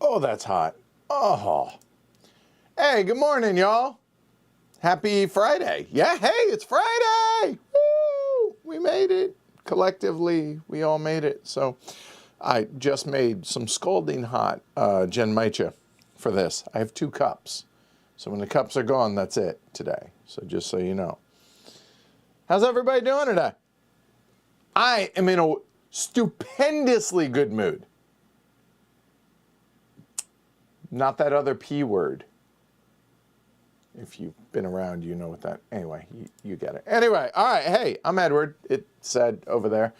Oh, that's hot. Oh. Hey, good morning, y'all. Happy Friday. Yeah, hey, it's Friday. Woo! We made it. Collectively, we all made it. So I just made some scalding hot genmaicha for this. I have 2 cups. So when the cups are gone, that's it today. So just so you know. How's everybody doing today? I am in a stupendously good mood. Not that other P word. If you've been around, you know what that, anyway, you get it. Anyway, all right, hey, I'm Edward, it said over there.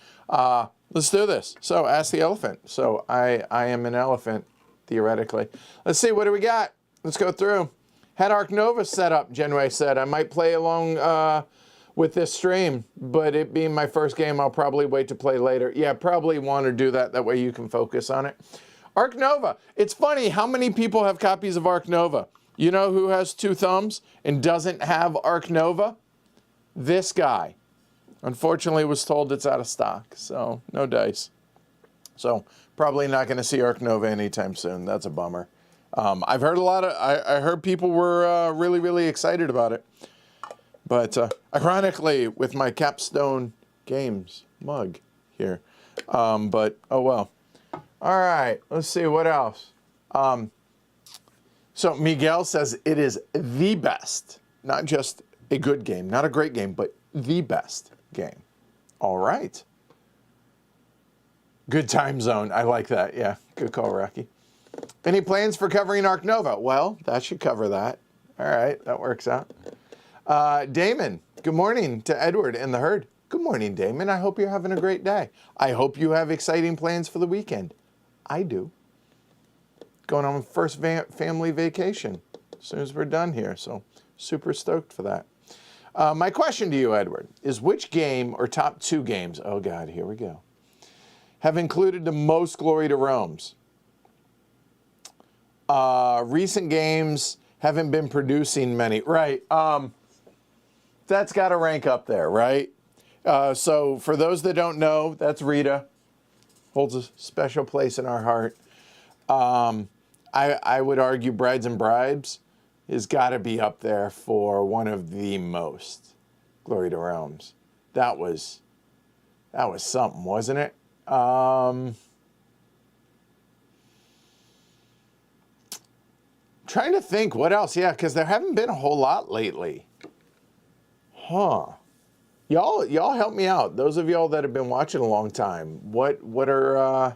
Let's do this. So, ask the elephant. So, I am an elephant, theoretically. Let's see, what do we got? Let's go through. Had Ark Nova set up, Genway said. I might play along with this stream, but it being my first game, I'll probably wait to play later. Yeah, probably want to do that. That way you can focus on it. Ark Nova. It's funny, how many people have copies of Ark Nova? You know who has 2 thumbs and doesn't have Ark Nova? This guy. Unfortunately, was told it's out of stock, so no dice. So probably not going to see Ark Nova anytime soon. That's a bummer. I've heard a lot of, I heard people were really, really excited about it. But ironically, with my Capstone Games mug here. But, oh well. All right, let's see, what else? So Miguel says it is the best, not just a good game, not a great game, but the best game. All right. Good time zone. I like that. Yeah, good call, Rocky. Any plans for covering Ark Nova? Well, that should cover that. All right, that works out. Damon, good morning to Edward and the herd. Good morning, Damon. I hope you're having a great day. I hope you have exciting plans for the weekend. I do. Going on first family vacation as soon as we're done here, so super stoked for that. My question to you, Edward, is which game or top 2 games, oh God, here we go, have included the most glory to Rome's? Recent games haven't been producing many, right? That's got to rank up there, right? So for those that don't know, that's Rita. Holds a special place in our heart. I would argue Brides and Bribes has got to be up there for one of the most glory to Rome's. That was something, wasn't it? Trying to think what else. Yeah, because there haven't been a whole lot lately. Huh. Y'all help me out. Those of y'all that have been watching a long time, what are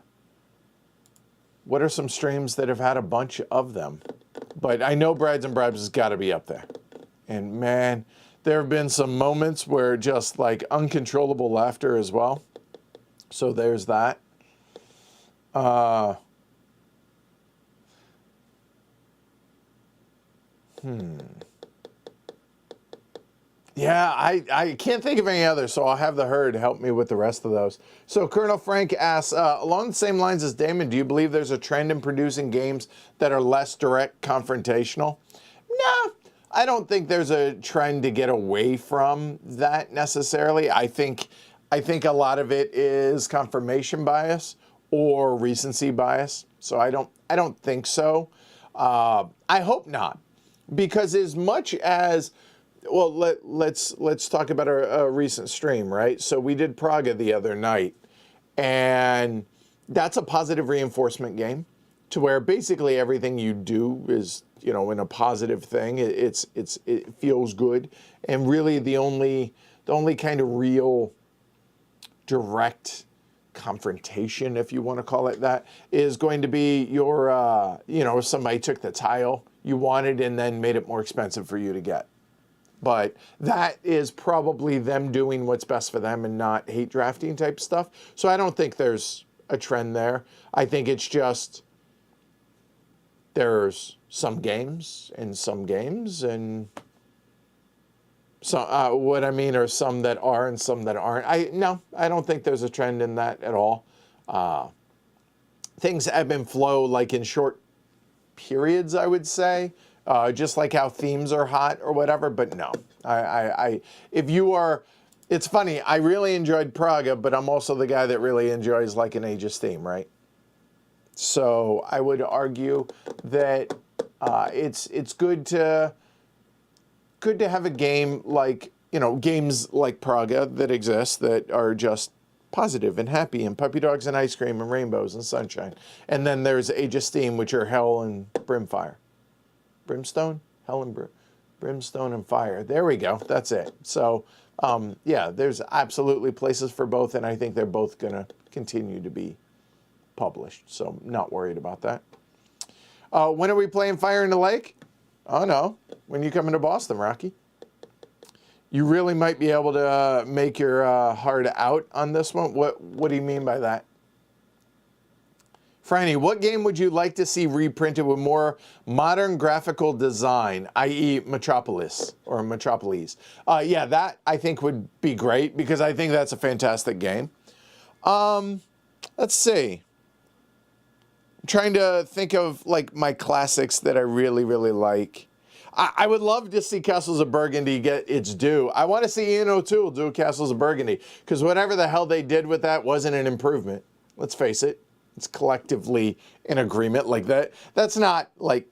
some streams that have had a bunch of them? But I know Brides and Bribes has got to be up there. And man, there have been some moments where just like uncontrollable laughter as well. So there's that. Yeah, I can't think of any others, so I'll have the herd help me with the rest of those. So Colonel Frank asks, along the same lines as Damon, do you believe there's a trend in producing games that are less direct confrontational? No, I don't think there's a trend to get away from that necessarily. I think a lot of it is confirmation bias or recency bias. So I don't think so. I hope not, because as much as, well, let's talk about a recent stream, right? So we did Praga the other night, and that's a positive reinforcement game, to where basically everything you do is, in a positive thing. It feels good, and really the only kind of real direct confrontation, if you want to call it that, is going to be your somebody took the tile you wanted and then made it more expensive for you to get. But that is probably them doing what's best for them and not hate drafting type stuff. So I don't think there's a trend there. I think it's just There's some games and some games, and so what I mean are some that are and some that aren't. No, I don't think there's a trend in that at all. Things ebb and flow like in short periods, I would say, just like how themes are hot or whatever. But no, if you are, it's funny. I really enjoyed Praga, but I'm also the guy that really enjoys like an ageist theme, right? So I would argue that it's good to have a game like, games like Praga that exist that are just positive and happy and puppy dogs and ice cream and rainbows and sunshine. And then there's ageist theme, which are hell and brimfire. Brimstone? Hell and brimstone and fire. There we go. That's it. So, yeah, there's absolutely places for both, and I think they're both going to continue to be published. So, not worried about that. When are we playing Fire in the Lake? Oh, no. When you come into Boston, Rocky. You really might be able to make your heart out on this one. What do you mean by that? Franny, what game would you like to see reprinted with more modern graphical design, i.e. Metropolis or Metropolis? Yeah, that I think would be great because I think that's a fantastic game. Let's see. I'm trying to think of like my classics that I really, really like. I would love to see Castles of Burgundy get its due. I want to see Ian O'Toole do Castles of Burgundy because whatever the hell they did with that wasn't an improvement. Let's face it. It's collectively in agreement like that. That's not like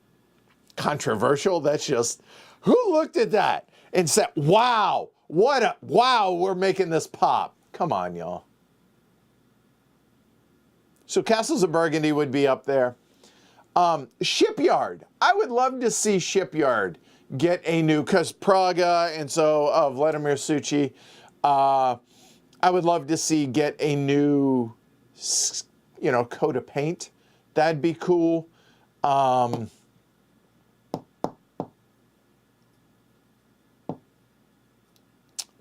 controversial. That's just who looked at that and said, wow, wow, we're making this pop. Come on, y'all. So Castles of Burgundy would be up there. Shipyard. I would love to see Shipyard get a new, because Praga and so Vladimir Suchy, I would love to see get a new, coat of paint. That'd be cool. Trying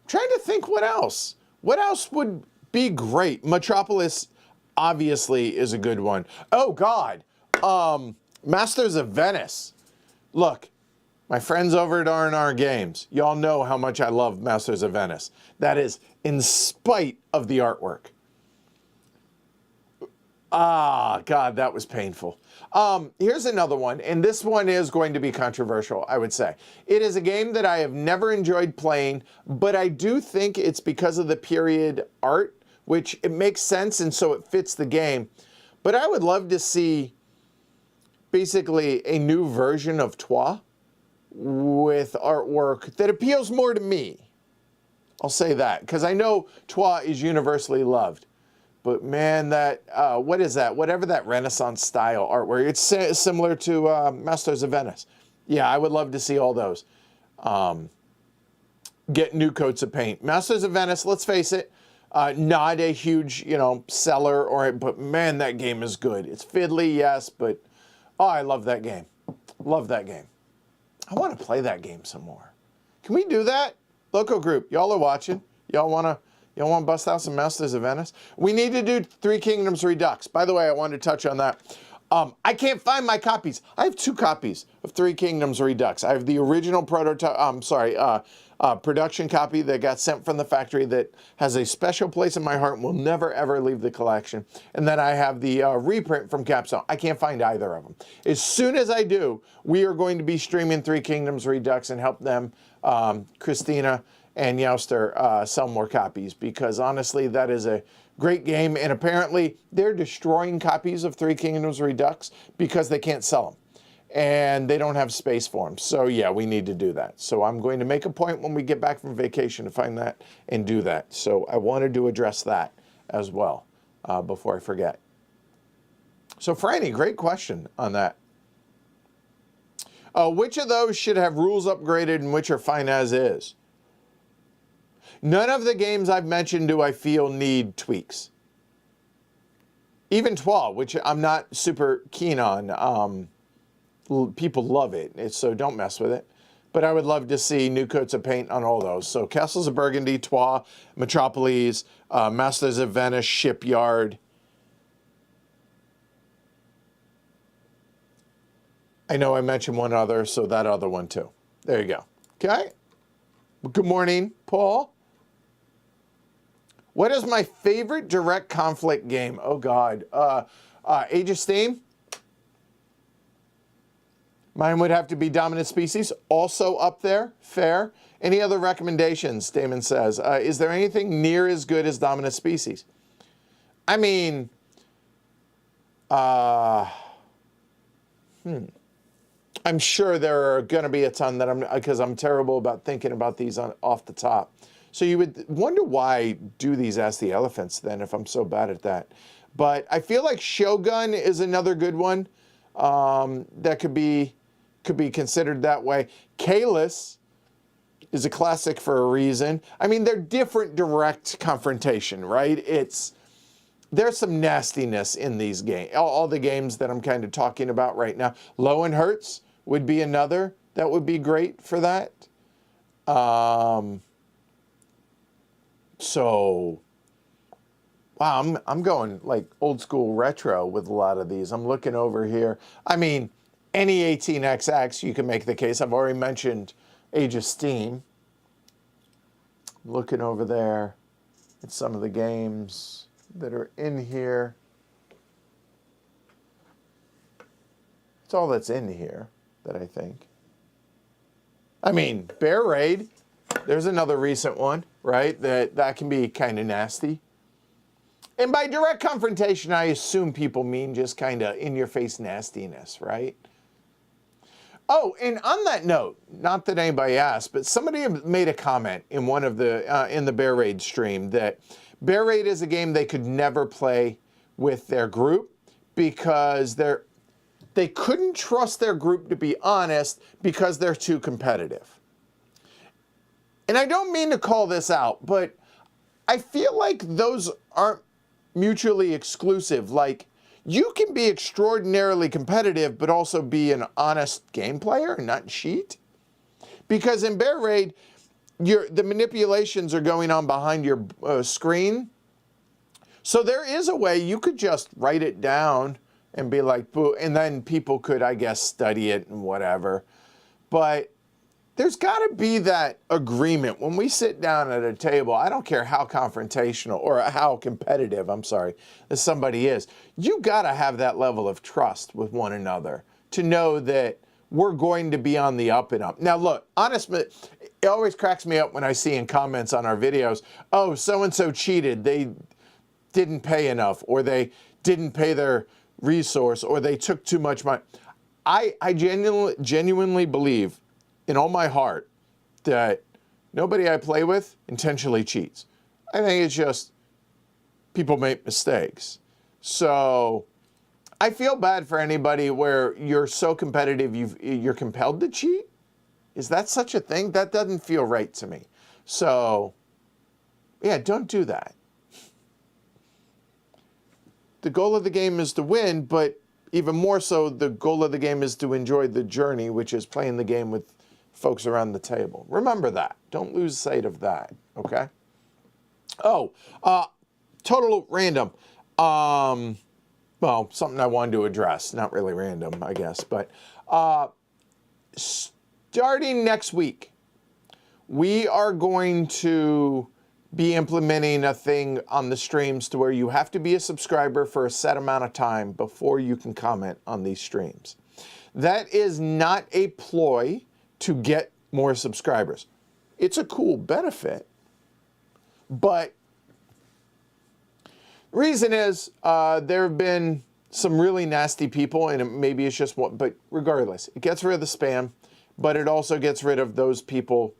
to think what else. What else would be great? Metropolis obviously is a good one. Oh, God. Masters of Venice. Look, my friends over at R&R Games, y'all know how much I love Masters of Venice. That is in spite of the artwork. Ah, God, that was painful. Here's another one, and this one is going to be controversial, I would say. It is a game that I have never enjoyed playing, but I do think it's because of the period art, which it makes sense, and so it fits the game. But I would love to see basically a new version of Troyes with artwork that appeals more to me. I'll say that, because I know Troyes is universally loved. But man, that, what is that? Whatever that Renaissance style artwork, it's similar to Masters of Venice. Yeah, I would love to see all those. Get new coats of paint. Masters of Venice, let's face it, not a huge, seller, but man, that game is good. It's fiddly, yes, but oh, I love that game. Love that game. I want to play that game some more. Can we do that? Local group, y'all are watching. Y'all want to bust out some Masters of Venice? We need to do Three Kingdoms Redux. By the way, I wanted to touch on that. I can't find my copies. I have 2 copies of Three Kingdoms Redux. I have the original prototype, production copy that got sent from the factory that has a special place in my heart and will never, ever leave the collection. And then I have the reprint from Capstone. I can't find either of them. As soon as I do, we are going to be streaming Three Kingdoms Redux and help them, Christina and Youster, sell more copies, because honestly, that is a great game. And apparently, they're destroying copies of Three Kingdoms Redux because they can't sell them. And they don't have space for them. So yeah, we need to do that. So I'm going to make a point when we get back from vacation to find that and do that. So I wanted to address that as well before I forget. So Franny, great question on that. Which of those should have rules upgraded and which are fine as is? None of the games I've mentioned do I feel need tweaks. Even Troyes, which I'm not super keen on. People love it, so don't mess with it. But I would love to see new coats of paint on all those. So Castles of Burgundy, Troyes, Metropolis, Masters of Venice, Shipyard. I know I mentioned one other, so that other one too. There you go. Okay. Good morning, Paul. What is my favorite direct conflict game? Oh, God. Age of Steam. Mine would have to be Dominant Species. Also up there. Fair. Any other recommendations, Damon says? Is there anything near as good as Dominant Species? I mean, I'm sure there are going to be a ton that because I'm terrible about thinking about these off the top. So you would wonder why I do these Ask the Elephants then if I'm so bad at that. But I feel like Shogun is another good one that could be considered that way. Kalis is a classic for a reason. I mean, they're different direct confrontation, right? There's some nastiness in these games. All the games that I'm kind of talking about right now. Low and Hertz would be another that would be great for that. So, wow, I'm going like old school retro with a lot of these. I'm looking over here. I mean, any 18XX, you can make the case. I've already mentioned Age of Steam. Looking over there at some of the games that are in here. It's all that's in here that I think. I mean, Bear Raid. There's another recent one, right? That can be kind of nasty. And by direct confrontation, I assume people mean just kind of in-your-face nastiness, right? Oh, and on that note, not that anybody asked, but somebody made a comment in one of the in the Bear Raid stream that Bear Raid is a game they could never play with their group because they couldn't trust their group to be honest because they're too competitive. And I don't mean to call this out, but I feel like those aren't mutually exclusive. Like, you can be extraordinarily competitive, but also be an honest game player and not cheat. Because in Bear Raid, the manipulations are going on behind your screen. So there is a way you could just write it down and be like, boo, and then people could, I guess, study it and whatever. But there's got to be that agreement when we sit down at a table. I don't care how confrontational or how competitive, that somebody is. You got to have that level of trust with one another to know that we're going to be on the up and up. Now, look, honestly, it always cracks me up when I see in comments on our videos, oh, so-and-so cheated. They didn't pay enough, or they didn't pay their resource, or they took too much money. I genuinely believe in all my heart that nobody I play with intentionally cheats. I think it's just people make mistakes. So I feel bad for anybody where you're so competitive you're compelled to cheat. Is that such a thing? That doesn't feel right to me. So yeah, don't do that. The goal of the game is to win, but even more so, the goal of the game is to enjoy the journey, which is playing the game with folks around the table. Remember that. Don't lose sight of that, okay? Oh, total random. Well, something I wanted to address. Not really random, I guess. But starting next week, we are going to be implementing a thing on the streams to where you have to be a subscriber for a set amount of time before you can comment on these streams. That is not a ploy to get more subscribers. It's a cool benefit, but the reason is there have been some really nasty people, and maybe it's just one, but regardless, it gets rid of the spam, but it also gets rid of those people.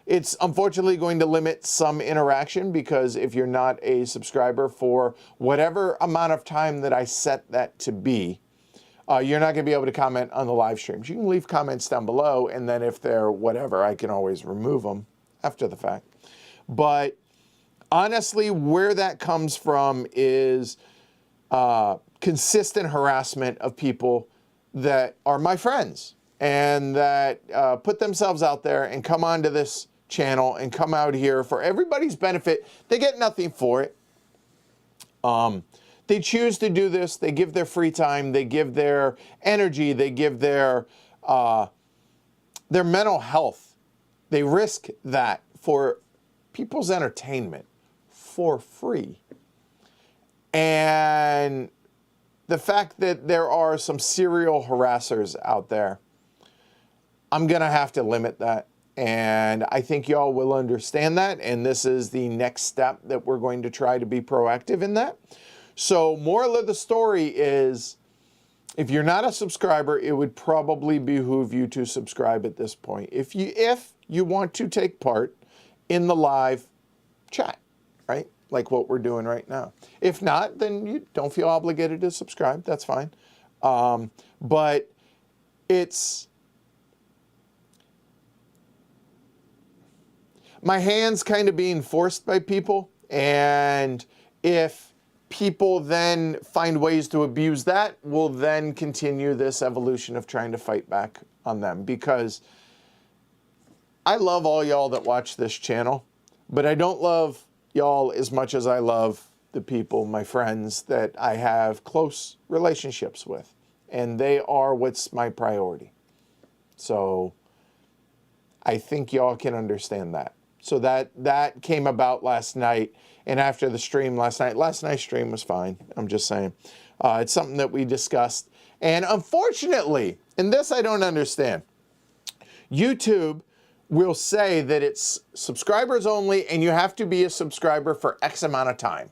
It's unfortunately going to limit some interaction because if you're not a subscriber for whatever amount of time that I set that to be, you're not going to be able to comment on the live streams. You can leave comments down below, and then if they're whatever, I can always remove them after the fact. But honestly, where that comes from is consistent harassment of people that are my friends and that put themselves out there and come onto this channel and come out here for everybody's benefit. They get nothing for it. They choose to do this. They give their free time. They give their energy. They give their mental health. They risk that for people's entertainment for free. And the fact that there are some serial harassers out there, I'm going to have to limit that. And I think y'all will understand that. And this is the next step that we're going to try to be proactive in that. So moral of the story is, if you're not a subscriber, it would probably behoove you to subscribe at this point. If you want to take part in the live chat, right? Like what we're doing right now. If not, then you don't feel obligated to subscribe. That's fine. But it's... my hand's kind of being forced by people, and if people then find ways to abuse that, we'll then continue this evolution of trying to fight back on them. Because I love all y'all that watch this channel, but I don't love y'all as much as I love the people, my friends, that I have close relationships with. And they are what's my priority. So I think y'all can understand that. So that came about last night, and after the stream last night's stream was fine. I'm just saying. It's something that we discussed. And unfortunately, and this I don't understand, YouTube will say that it's subscribers only, and you have to be a subscriber for X amount of time.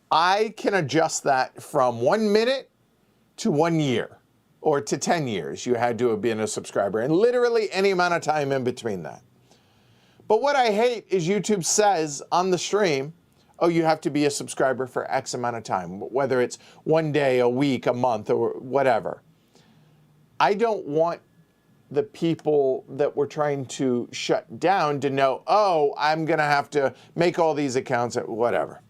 I can adjust that from 1 minute to 1 year. Or to 10 years, you had to have been a subscriber, and literally any amount of time in between that. But what I hate is YouTube says on the stream, oh, you have to be a subscriber for X amount of time, whether it's 1 day, a week, a month, or whatever. I don't want the people that we're trying to shut down to know, oh, I'm going to have to make all these accounts, whatever.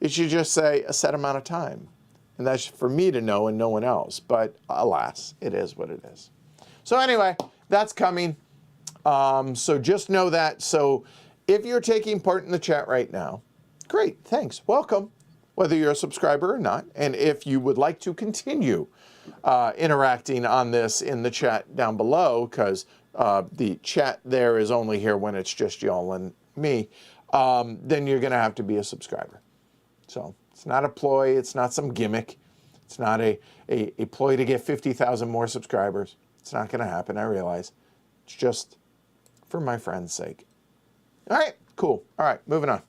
It should just say a set amount of time. And that's for me to know and no one else. But alas, it is what it is. So anyway, that's coming. So just know that. So if you're taking part in the chat right now, great, thanks, welcome, whether you're a subscriber or not. And if you would like to continue interacting on this in the chat down below, because the chat there is only here when it's just y'all and me, then you're going to have to be a subscriber. So it's not a ploy. It's not some gimmick. It's not a ploy to get 50,000 more subscribers. It's not going to happen, I realize. It's just for my friend's sake. All right, cool. All right, moving on.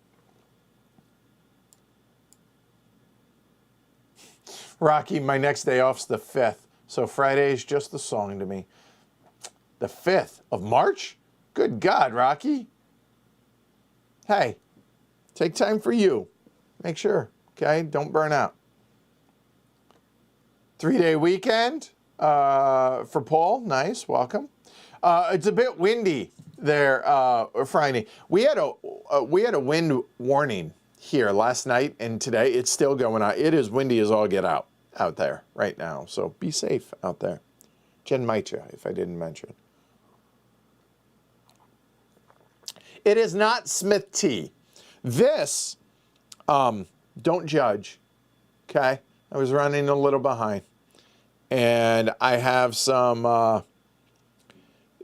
Rocky, my next day off's the 5th, so Friday is just the song to me. The 5th of March? Good God, Rocky. Hey, take time for you. Make sure, okay? Don't burn out. 3-day weekend for Paul. Nice, welcome. It's a bit windy there, Friday. We had a wind warning here last night and today. It's still going on. It is windy as all get out there right now. So be safe out there. Jen Mitra, if I didn't mention. It is not Smith tea. This, don't judge, okay? I was running a little behind. And I have some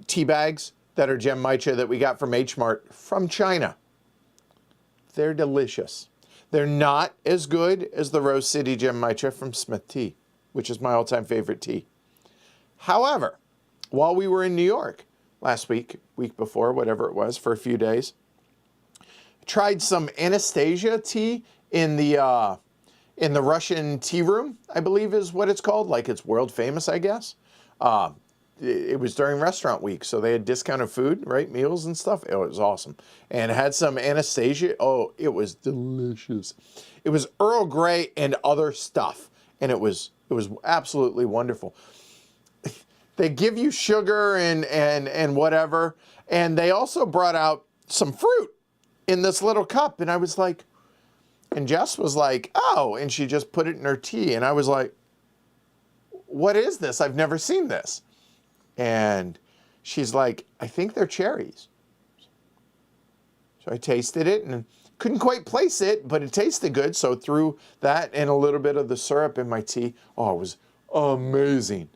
tea bags that are gem matcha that we got from H Mart from China. They're delicious. They're not as good as the Rose City gem matcha from Smith Tea, which is my all-time favorite tea. However, while we were in New York last week before, whatever it was, for a few days, tried some Anastasia tea in the Russian tea room, I believe is what it's called. Like, it's world famous, I guess. It was during restaurant week, so they had discounted food, right? Meals and stuff. It was awesome. And it had some Anastasia. Oh, it was delicious. It was Earl Grey and other stuff. And it was absolutely wonderful. They give you sugar and whatever. And they also brought out some fruit in this little cup. And I was like, and Jess was like, oh, and she just put it in her tea. And I was like, what is this? I've never seen this. And she's like, I think they're cherries. So I tasted it, and Couldn't quite place it, but it tasted good, so threw that and a little bit of the syrup in my tea. Oh, it was amazing.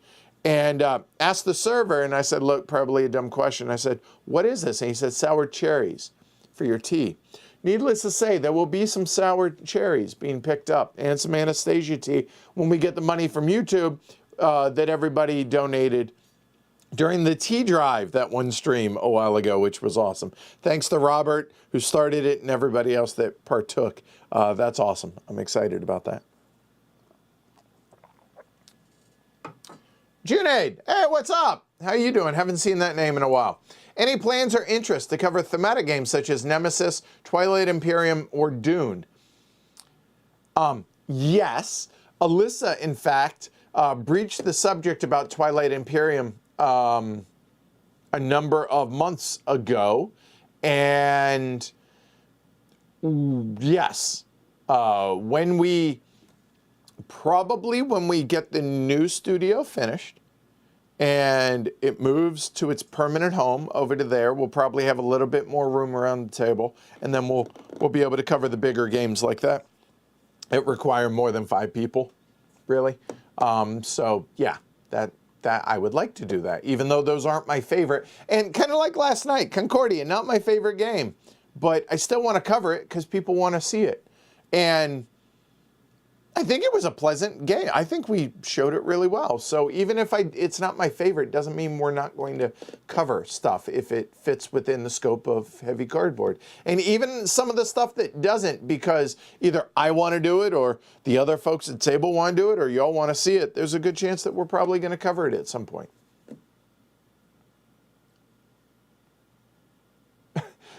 And asked the server, and I said, look, probably a dumb question. I said, what is this? And he said, sour cherries for your tea. Needless to say, there will be some sour cherries being picked up and some Anastasia tea when we get the money from YouTube that everybody donated during the tea drive, that one stream a while ago, which was awesome. Thanks to Robert, who started it, and everybody else that partook. That's awesome. I'm excited about that. Junaid, hey, what's up? How you doing? Haven't seen that name in a while. Any plans or interest to cover thematic games such as Nemesis, Twilight Imperium, or Dune? Yes. Alyssa, in fact, breached the subject about Twilight Imperium a number of months ago, and yes, when we get the new studio finished and it moves to its permanent home over to there, we'll probably have a little bit more room around the table, and then we'll be able to cover the bigger games like that. It require more than 5 people, really. So yeah, that I would like to do that, even though those aren't my favorite. And kind of like last night, Concordia, not my favorite game, but I still want to cover it because people want to see it. And I think it was a pleasant game. I think we showed it really well. So even if it's not my favorite, doesn't mean we're not going to cover stuff if it fits within the scope of Heavy Cardboard. And even some of the stuff that doesn't, because either I want to do it or the other folks at the table want to do it or y'all want to see it, there's a good chance that we're probably going to cover it at some point.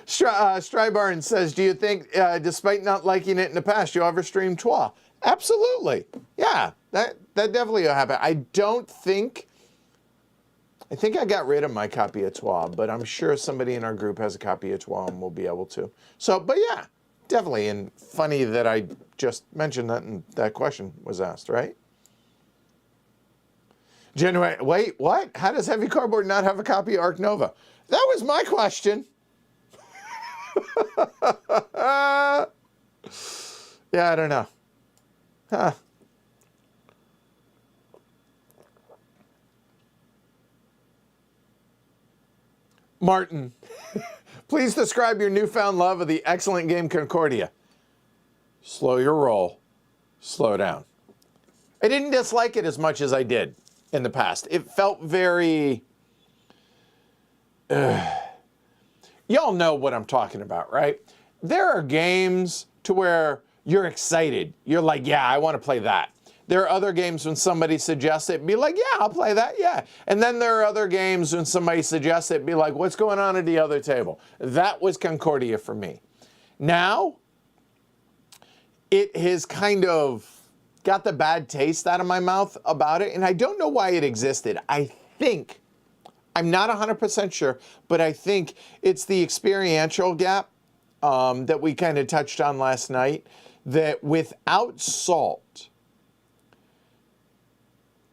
Strybarn says, do you think, despite not liking it in the past, you'll ever stream TWA? Absolutely. Yeah, that definitely will happen. I think I got rid of my copy of TWA, but I'm sure somebody in our group has a copy of TWA and we'll be able to. So, but yeah, definitely. And funny that I just mentioned that and that question was asked, right? Wait, what? How does Heavy Cardboard not have a copy of Ark Nova? That was my question. Yeah, I don't know. Huh. Martin, please describe your newfound love of the excellent game Concordia. Slow your roll. Slow down. I didn't dislike it as much as I did in the past. It felt very... Y'all know what I'm talking about, right? There are games to where you're excited. You're like, yeah, I want to play that. There are other games when somebody suggests it, be like, yeah, I'll play that, yeah. And then there are other games when somebody suggests it, be like, what's going on at the other table? That was Concordia for me. Now, it has kind of got the bad taste out of my mouth about it, and I don't know why it existed. I think, I'm not 100% sure, but I think it's the experiential gap that we kind of touched on last night, that without Salt,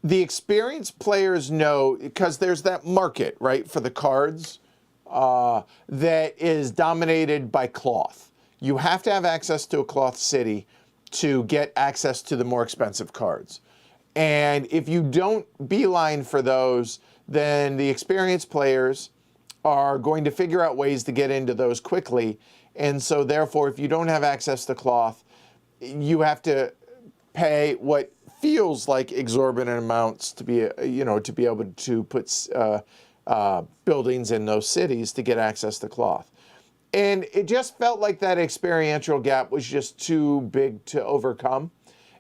the experienced players know, because there's that market, right, for the cards that is dominated by cloth. You have to have access to a cloth city to get access to the more expensive cards. And if you don't beeline for those, then the experienced players are going to figure out ways to get into those quickly. And so therefore, if you don't have access to cloth, you have to pay what feels like exorbitant amounts to be, to be able to put buildings in those cities to get access to cloth. And it just felt like that experiential gap was just too big to overcome.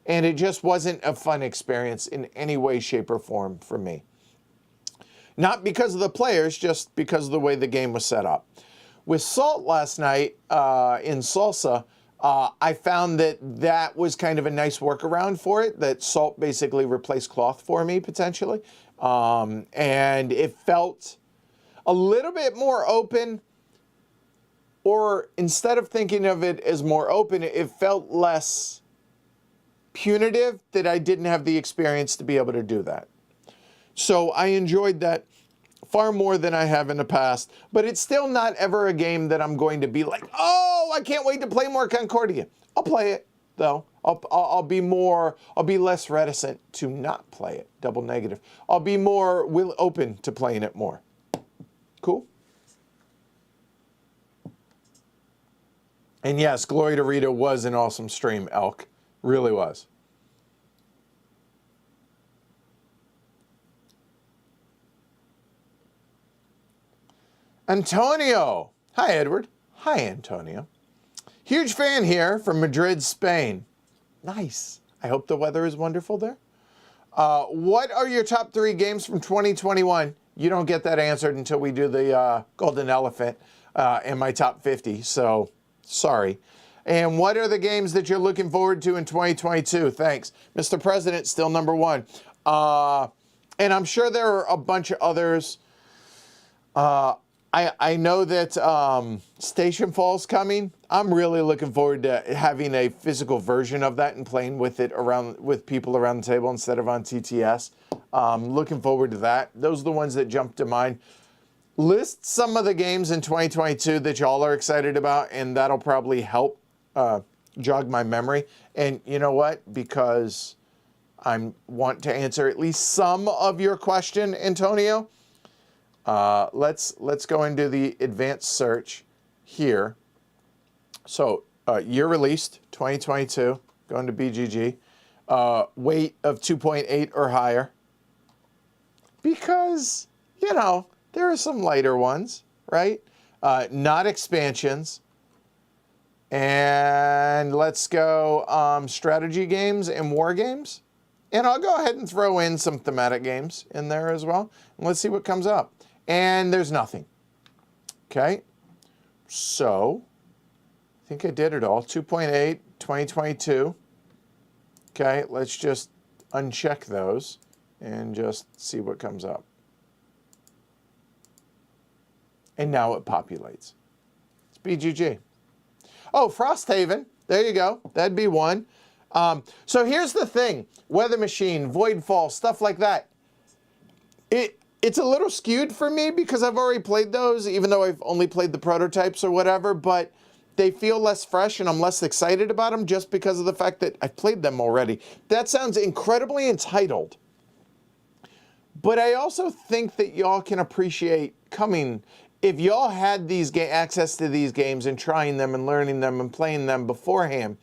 And it just wasn't a fun experience in any way, shape, or form for me. Not because of the players, just because of the way the game was set up. With Salt last night in Salsa, I found that was kind of a nice workaround for it, that Salt basically replaced cloth for me, potentially. And it felt a little bit more open, or instead of thinking of it as more open, it felt less punitive that I didn't have the experience to be able to do that. So I enjoyed that far more than I have in the past, but it's still not ever a game that I'm going to be like, oh, I can't wait to play more Concordia. I'll play it though. I'll be less reticent to not play it. Double negative. I'll be more open to playing it more. Cool. And yes, Glory to Rita was an awesome stream, Elk. Really was. Antonio. Hi, Edward. Hi, Antonio. Huge fan here from Madrid, Spain. Nice. I hope the weather is wonderful there. What are your top 3 games from 2021? You don't get that answered until we do the Golden Elephant and my top 50, so sorry. And what are the games that you're looking forward to in 2022? Thanks. Mr. President, still number 1. And I'm sure there are a bunch of others. I know that Station Fall's coming. I'm really looking forward to having a physical version of that and playing with it with people around the table instead of on TTS. Looking forward to that. Those are the ones that jump to mind. List some of the games in 2022 that y'all are excited about, and that'll probably help jog my memory. And you know what? Because I want to answer at least some of your question, Antonio. Let's go into the advanced search here. So year released 2022, going to BGG. Weight of 2.8 or higher. Because, you know, there are some lighter ones, right? Not expansions. And let's go strategy games and war games. And I'll go ahead and throw in some thematic games in there as well. And let's see what comes up. And there's nothing. Okay. So, I think I did it all. 2.8, 2022. Okay, let's just uncheck those and just see what comes up. And now it populates. It's BGG. Oh, Frosthaven. There you go. That'd be one. So here's the thing. Weather Machine, Voidfall, stuff like that. It's a little skewed for me because I've already played those, even though I've only played the prototypes or whatever, but they feel less fresh and I'm less excited about them just because of the fact that I've played them already. That sounds incredibly entitled. But I also think that y'all can appreciate coming. If y'all had these access to these games and trying them and learning them and playing them beforehand,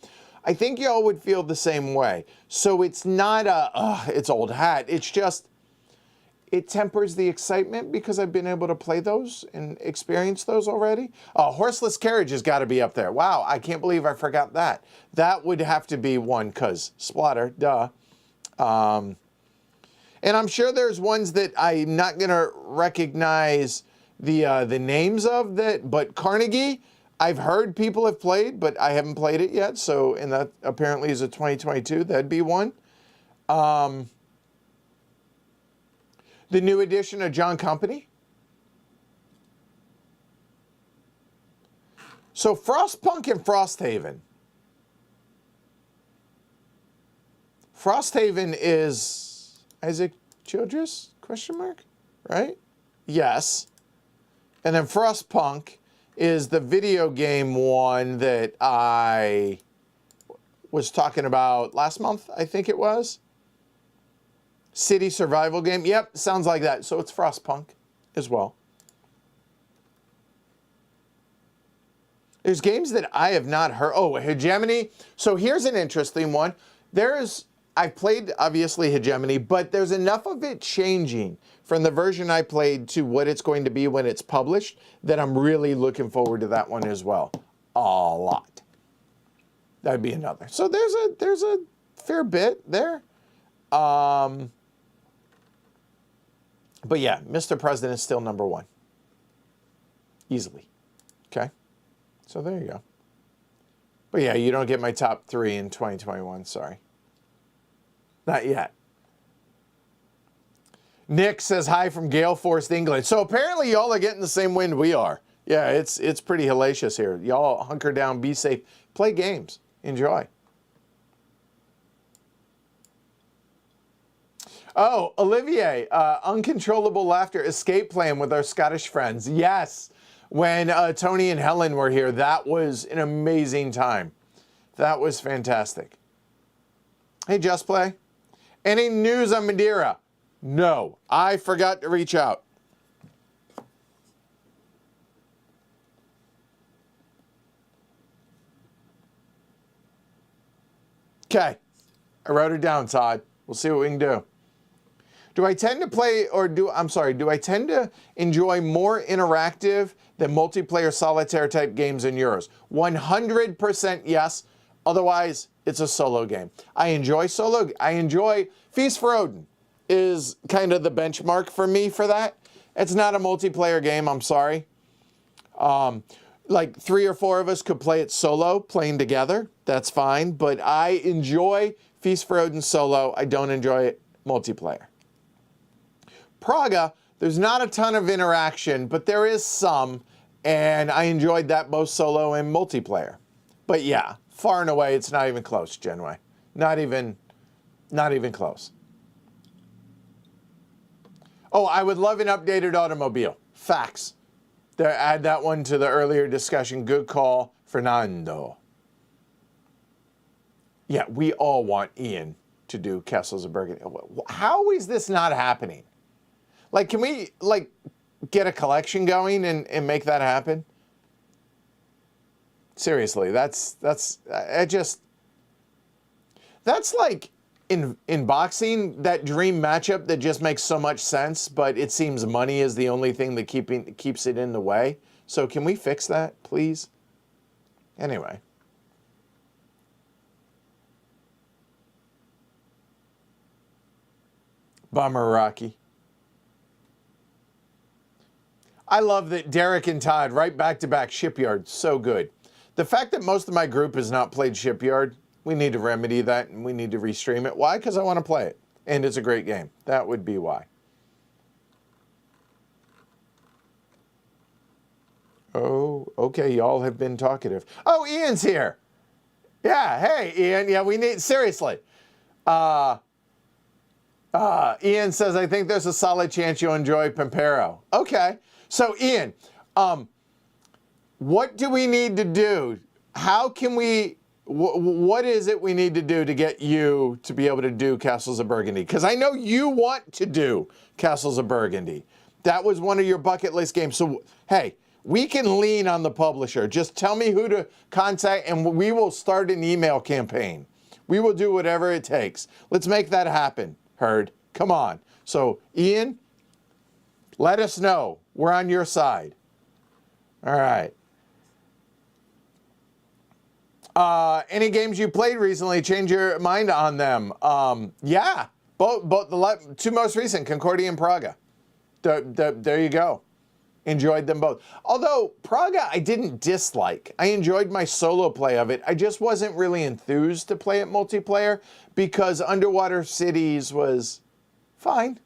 I think y'all would feel the same way. So it's not it's old hat. It's just, it tempers the excitement because I've been able to play those and experience those already. Horseless Carriage has got to be up there. Wow, I can't believe I forgot that. That would have to be one because Splatter, duh. And I'm sure there's ones that I'm not going to recognize the names of that, but Carnegie, I've heard people have played, but I haven't played it yet. So, and that apparently is a 2022. That'd be one. The new edition of John Company. So Frostpunk and Frosthaven. Frosthaven is Isaac Childress? Question mark? Right? Yes. And then Frostpunk is the video game one that I was talking about last month, I think it was. City survival game. Yep, sounds like that. So it's Frostpunk as well. There's games that I have not heard. Oh, Hegemony. So here's an interesting one. I've played, obviously, Hegemony, but there's enough of it changing from the version I played to what it's going to be when it's published that I'm really looking forward to that one as well. A lot. That'd be another. So there's a fair bit there. But yeah, Mr. President is still number one. Easily. Okay? So there you go. But yeah, you don't get my top 3 in 2021, sorry. Not yet. Nick says hi from Gale Force, England. So apparently y'all are getting the same wind we are. Yeah, it's pretty hellacious here. Y'all hunker down, be safe, play games, enjoy. Oh, Olivier, uncontrollable laughter, escape plan with our Scottish friends. Yes, when Tony and Helen were here, that was an amazing time. That was fantastic. Hey, Just Play. Any news on Madeira? No, I forgot to reach out. Okay, I wrote it down, Todd. We'll see what we can do. Do I tend to play, or do I tend to enjoy more interactive than multiplayer solitaire type games in Euros? 100% yes. Otherwise, it's a solo game. I enjoy Feast for Odin is kind of the benchmark for me for that. It's not a multiplayer game, I'm sorry. Like 3 or 4 of us could play it solo, playing together. That's fine. But I enjoy Feast for Odin solo. I don't enjoy it multiplayer. Praga, there's not a ton of interaction, but there is some. And I enjoyed that both solo and multiplayer. But yeah, far and away, it's not even close, Genway. Not even close. Oh, I would love an updated automobile. Facts. Add that one to the earlier discussion. Good call, Fernando. Yeah, we all want Ian to do Castles of Burgundy. How is this not happening? Like, can we, like, get a collection going and make that happen? Seriously, that's like in boxing, that dream matchup that just makes so much sense, but it seems money is the only thing that keeps it in the way. So can we fix that, please? Anyway. Bummer, Rocky. I love that Derek and Todd, right back-to-back Shipyard, so good. The fact that most of my group has not played Shipyard, we need to remedy that and we need to restream it. Why? Because I want to play it. And it's a great game. That would be why. Oh, okay. Y'all have been talkative. Oh, Ian's here. Yeah. Hey, Ian. Yeah, we need, seriously. Ian says, I think there's a solid chance you'll enjoy Pampero. Okay. So, Ian, what do we need to do? How can we, what is it we need to do to get you to be able to do Castles of Burgundy? Because I know you want to do Castles of Burgundy. That was one of your bucket list games. So, hey, we can lean on the publisher. Just tell me who to contact and we will start an email campaign. We will do whatever it takes. Let's make that happen, Herd. Come on. So, Ian, let us know. We're on your side. All right. Any games you played recently, change your mind on them? Yeah, both the 2 most recent, Concordia and Praga. There you go. Enjoyed them both. Although Praga, I didn't dislike. I enjoyed my solo play of it. I just wasn't really enthused to play it multiplayer because Underwater Cities was fine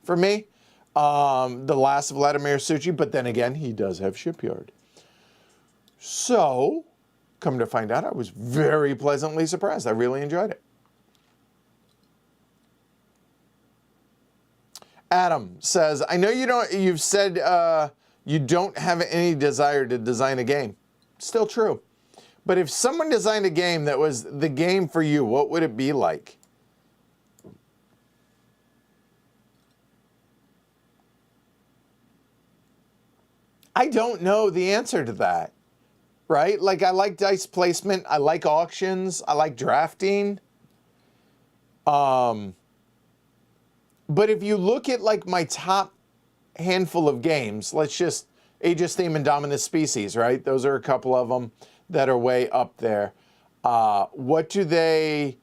for me. The last of Vladimir Suchy, but then again, he does have Shipyard. So, come to find out, I was very pleasantly surprised. I really enjoyed it. Adam says, I know you've said you don't have any desire to design a game. Still true. But if someone designed a game that was the game for you, what would it be like? I don't know the answer to that, right? Like, I like dice placement. I like auctions. I like drafting. But if you look at, like, my top handful of games, let's just, Aegis Theme and Dominant Species, right? Those are a couple of them that are way up there. What do they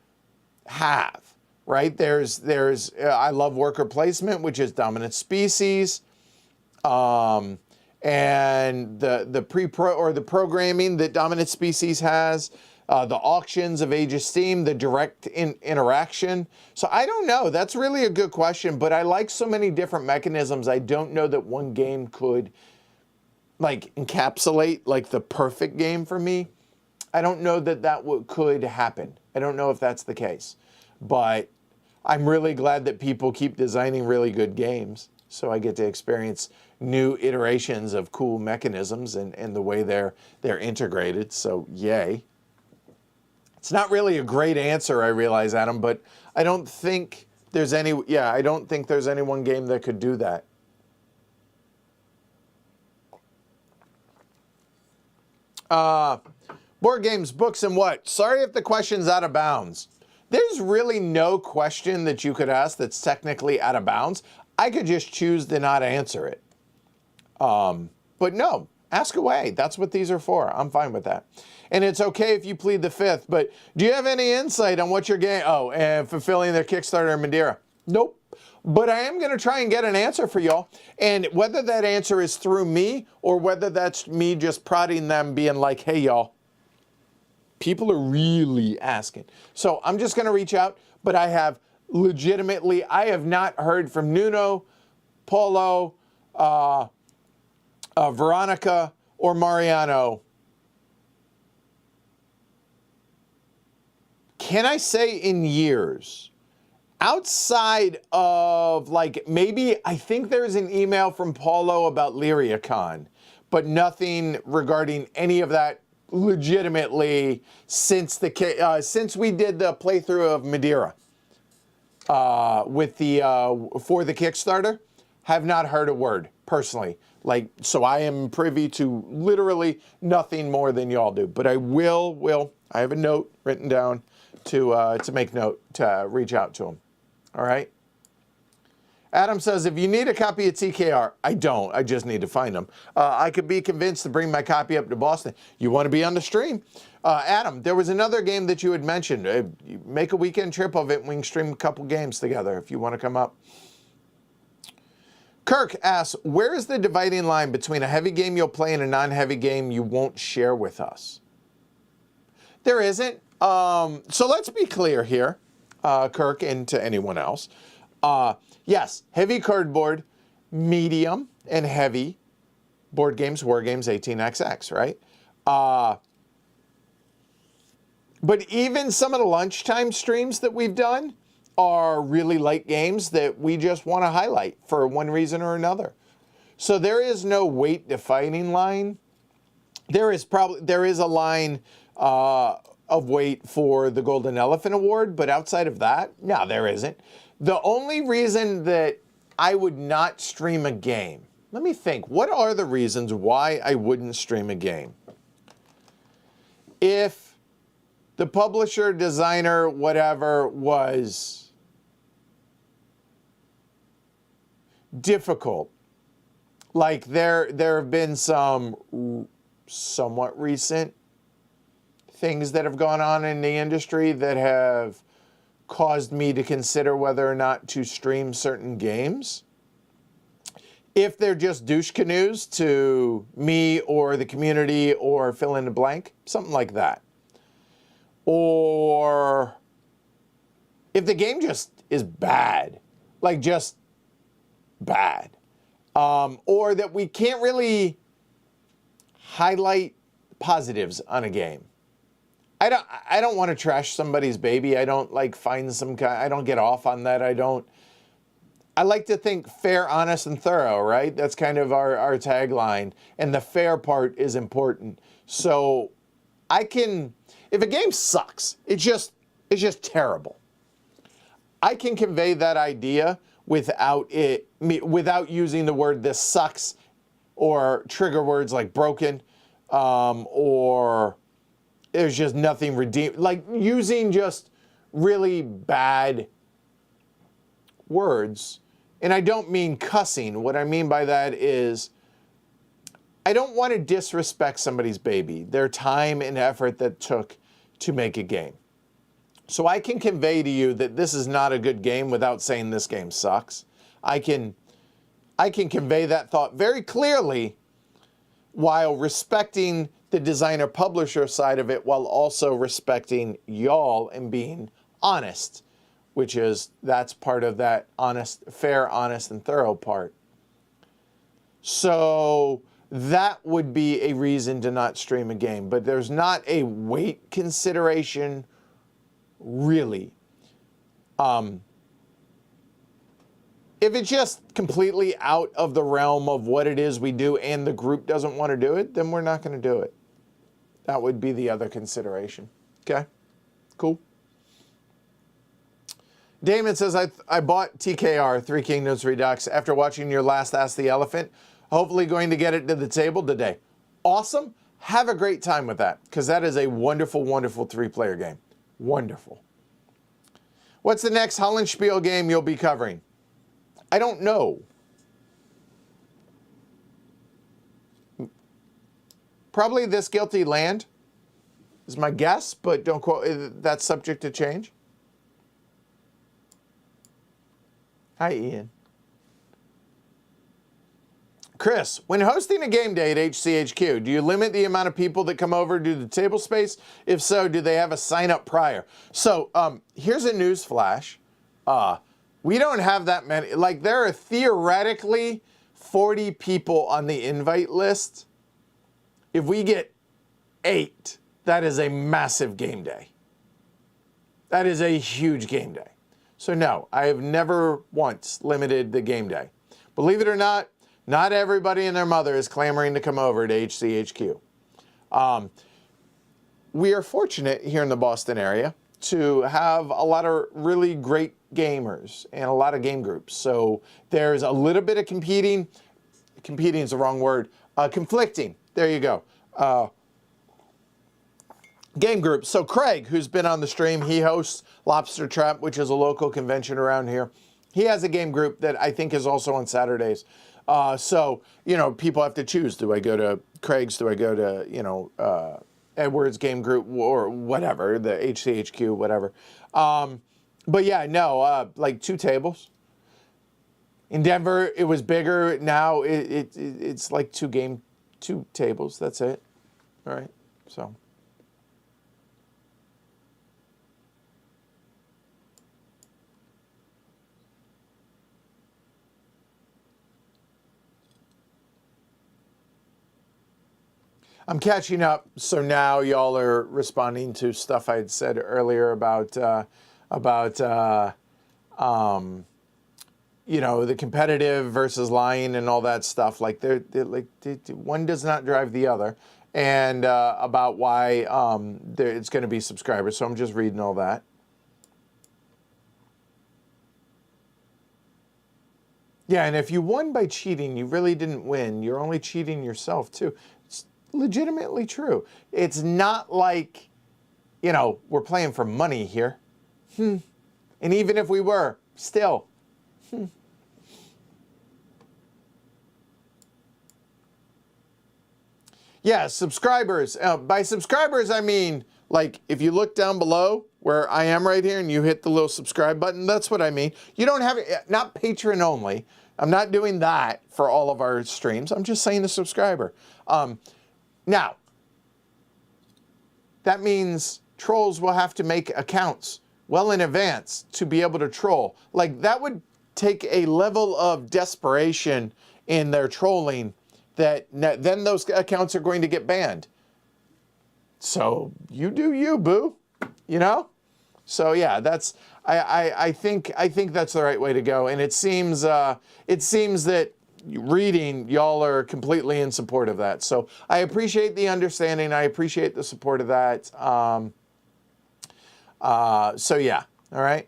have, right? There's I love Worker Placement, which is Dominant Species. And the programming that Dominant Species has, the auctions of Age of Steam, the direct interaction. So I don't know. That's really a good question, but I like so many different mechanisms. I don't know that one game could like encapsulate like the perfect game for me. I don't know that could happen. I don't know if that's the case, but I'm really glad that people keep designing really good games, so I get to experience new iterations of cool mechanisms and the way they're integrated. So yay. It's not really a great answer, I realize, Adam, but I don't think there's any. Yeah, I don't think there's any one game that could do that. Board games, books, and what? Sorry if the question's out of bounds. There's really no question that you could ask that's technically out of bounds. I could just choose to not answer it. But no, ask away. That's what these are for. I'm fine with that. And it's okay if you plead the fifth, but do you have any insight on what your game... Oh, and fulfilling their Kickstarter in Madeira. Nope. But I am going to try and get an answer for y'all. And whether that answer is through me or whether that's me just prodding them being like, hey, y'all, people are really asking. So I'm just going to reach out, but I have not heard from Nuno, Paulo, Veronica, or Mariano. Can I say in years? Outside of, like, maybe, I think there's an email from Paulo about LyriaCon, but nothing regarding any of that legitimately since we did the playthrough of Madeira with the for the Kickstarter. Have not heard a word personally. Like, so I am privy to literally nothing more than y'all do. But I will. I have a note written down to make note to reach out to him. All right. Adam says, if you need a copy of TKR, I don't. I just need to find them. I could be convinced to bring my copy up to Boston. You want to be on the stream? Adam, there was another game that you had mentioned. Make a weekend trip of it and we can stream a couple games together if you want to come up. Kirk asks, where is the dividing line between a heavy game you'll play and a non-heavy game you won't share with us? There isn't. So let's be clear here, Kirk, and to anyone else. Yes, heavy cardboard, medium, and heavy board games, war games, 18xx, right? But even some of the lunchtime streams that we've done are really light games that we just want to highlight for one reason or another. So there is no weight defining line. There is a line of weight for the Golden Elephant Award, but outside of that, no, there isn't. The only reason that I would not stream a game, let me think, what are the reasons why I wouldn't stream a game? If the publisher, designer, whatever, was difficult, like there have been some somewhat recent things that have gone on in the industry that have caused me to consider whether or not to stream certain games. If they're just douche canoes to me or the community or fill in the blank, something like that. Or if the game just is bad, like just bad, or that we can't really highlight positives on a game. I don't want to trash somebody's baby. I don't like find some kind, I don't get off on that. I like to think fair, honest, and thorough, right? That's kind of our tagline. And the fair part is important. So if a game sucks, it's just terrible. I can convey that idea without using the word this sucks or trigger words like broken or there's just nothing redeemed. Like using just really bad words. And I don't mean cussing. What I mean by that is I don't want to disrespect somebody's baby, their time and effort that took to make a game. So I can convey to you that this is not a good game without saying this game sucks. I can convey that thought very clearly while respecting the designer publisher side of it while also respecting y'all and being honest, which is, that's part of that honest, fair, honest, and thorough part. So that would be a reason to not stream a game, but there's not a weight consideration really. If it's just completely out of the realm of what it is we do and the group doesn't want to do it, then we're not going to do it. That would be the other consideration. Okay? Cool. Damon says, I bought TKR, Three Kingdoms Redux, after watching your last Ask the Elephant. Hopefully going to get it to the table today. Awesome. Have a great time with that, because that is a wonderful, wonderful 3-player game. Wonderful. What's the next Hollenspiel game you'll be covering? I don't know. Probably This Guilty Land is my guess, but don't quote. That's subject to change. Hi, Ian. Chris, when hosting a game day at HCHQ, do you limit the amount of people that come over to the table space? If so, do they have a sign up prior? So here's a news flash. We don't have that many. Like, there are theoretically 40 people on the invite list. If we get 8, that is a massive game day. That is a huge game day. So no, I have never once limited the game day. Believe it or not everybody and their mother is clamoring to come over to HCHQ. We are fortunate here in the Boston area to have a lot of really great gamers and a lot of game groups. So there's a little bit of competing is the wrong word, conflicting, there you go, game groups. So Craig, who's been on the stream, he hosts Lobster Trap, which is a local convention around here. He has a game group that I think is also on Saturdays. So, you know, people have to choose. Do I go to Craig's? Do I go to, you know, Edwards Game Group or whatever, the HCHQ, whatever. But yeah, no, like 2 tables. In Denver, it was bigger. Now it's like 2 tables. That's it. All right. So. I'm catching up, so now y'all are responding to stuff I had said earlier about you know, the competitive versus lying and all that stuff. Like one does not drive the other, and about why it's going to be subscribers. So I'm just reading all that. Yeah, and if you won by cheating, you really didn't win. You're only cheating yourself too. Legitimately true. It's not like, you know, we're playing for money here. And even if we were, still. Yeah, subscribers. By subscribers, I mean, like, if you look down below where I am right here and you hit the little subscribe button, that's what I mean. You don't have it, not patron only. I'm not doing that for all of our streams. I'm just saying the subscriber. Now, that means trolls will have to make accounts well in advance to be able to troll. Like, that would take a level of desperation in their trolling that then those accounts are going to get banned. So you do you, boo. You know? So yeah, that's I think that's the right way to go. And it seems that reading, y'all are completely in support of that. So I appreciate the understanding. I appreciate the support of that. So yeah, all right.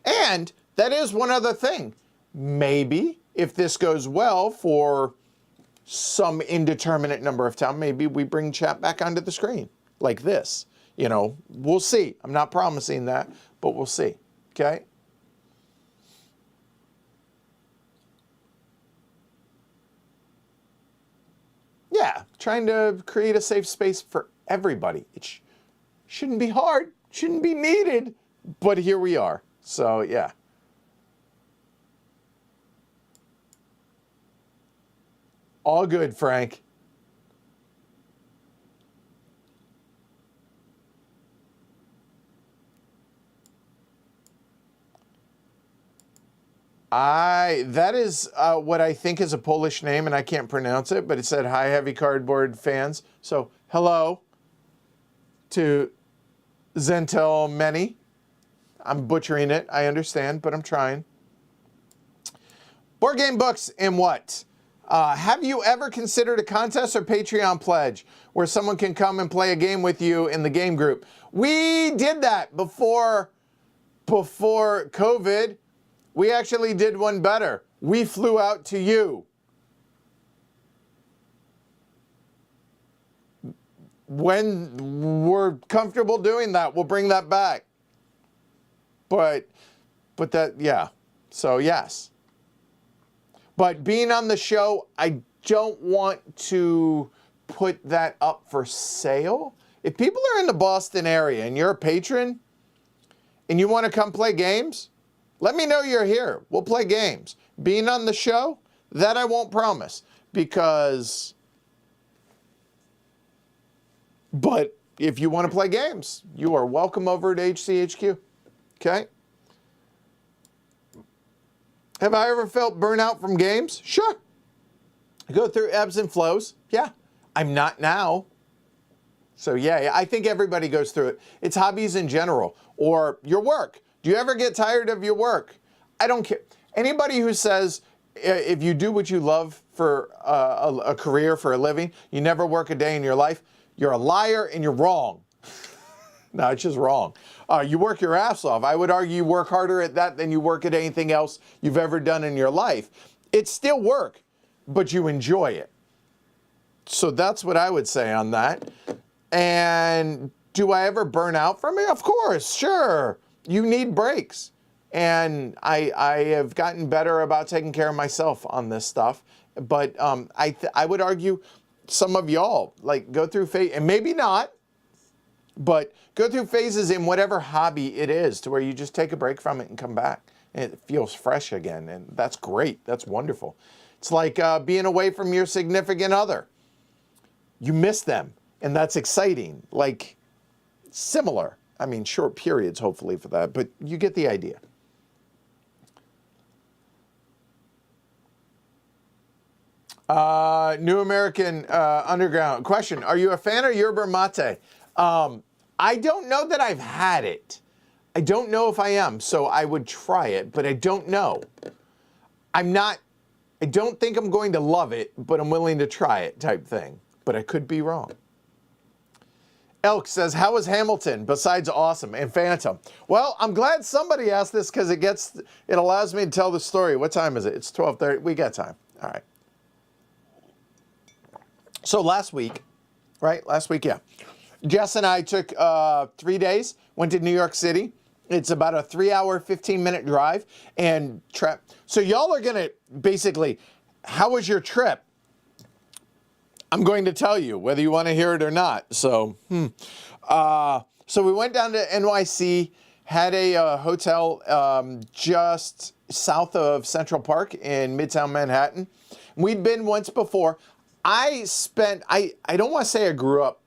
And that is one other thing. Maybe if this goes well for some indeterminate number of time, maybe we bring chat back onto the screen like this. You know, we'll see. I'm not promising that, but we'll see. Okay. Yeah, trying to create a safe space for everybody. It shouldn't be hard, shouldn't be needed, but here we are. So, yeah. All good, Frank. That is what I think is a Polish name, and I can't pronounce it, but it said, "Hi, Heavy Cardboard fans." So, hello to Zentel Many. I'm butchering it, I understand, but I'm trying. Board game books and what? Have you ever considered a contest or Patreon pledge where someone can come and play a game with you in the game group? We did that before COVID. We actually did one better. We flew out to you. When we're comfortable doing that, we'll bring that back. But that, yeah. So yes. But being on the show, I don't want to put that up for sale. If people are in the Boston area and you're a patron and you want to come play games, let me know you're here. We'll play games. Being on the show, that I won't promise because... But if you want to play games, you are welcome over at HCHQ. Okay? Have I ever felt burnout from games? Sure. I go through ebbs and flows. Yeah. I'm not now. So yeah, I think everybody goes through it. It's hobbies in general or your work. Do you ever get tired of your work? I don't care. Anybody who says if you do what you love for a career, for a living, you never work a day in your life, you're a liar and you're wrong. No, it's just wrong. You work your ass off. I would argue you work harder at that than you work at anything else you've ever done in your life. It's still work, but you enjoy it. So that's what I would say on that. And do I ever burn out from it? Of course, sure. You need breaks. And I have gotten better about taking care of myself on this stuff. But I would argue some of y'all like go through phase, and maybe not, but go through phases in whatever hobby it is to where you just take a break from it and come back and it feels fresh again. And that's great. That's wonderful. It's like being away from your significant other. You miss them and that's exciting. Like similar. I mean, short periods hopefully for that, but you get the idea. New American Underground. Question, are you a fan of yerba mate? I don't know that I've had it. I don't know if I am, so I would try it, but I don't know. I don't think I'm going to love it, but I'm willing to try it type thing. But I could be wrong. Elk says, how is Hamilton besides awesome and Phantom? Well, I'm glad somebody asked this because it allows me to tell the story. What time is it? It's 12:30. We got time. All right. So last week, right? Last week, yeah. Jess and I took 3 days, went to New York City. It's about a 3-hour, 15-minute drive. And so y'all are going to basically, how was your trip? I'm going to tell you whether you want to hear it or not. So, so we went down to NYC, had a hotel just south of Central Park in Midtown Manhattan. We'd been once before. I don't want to say I grew up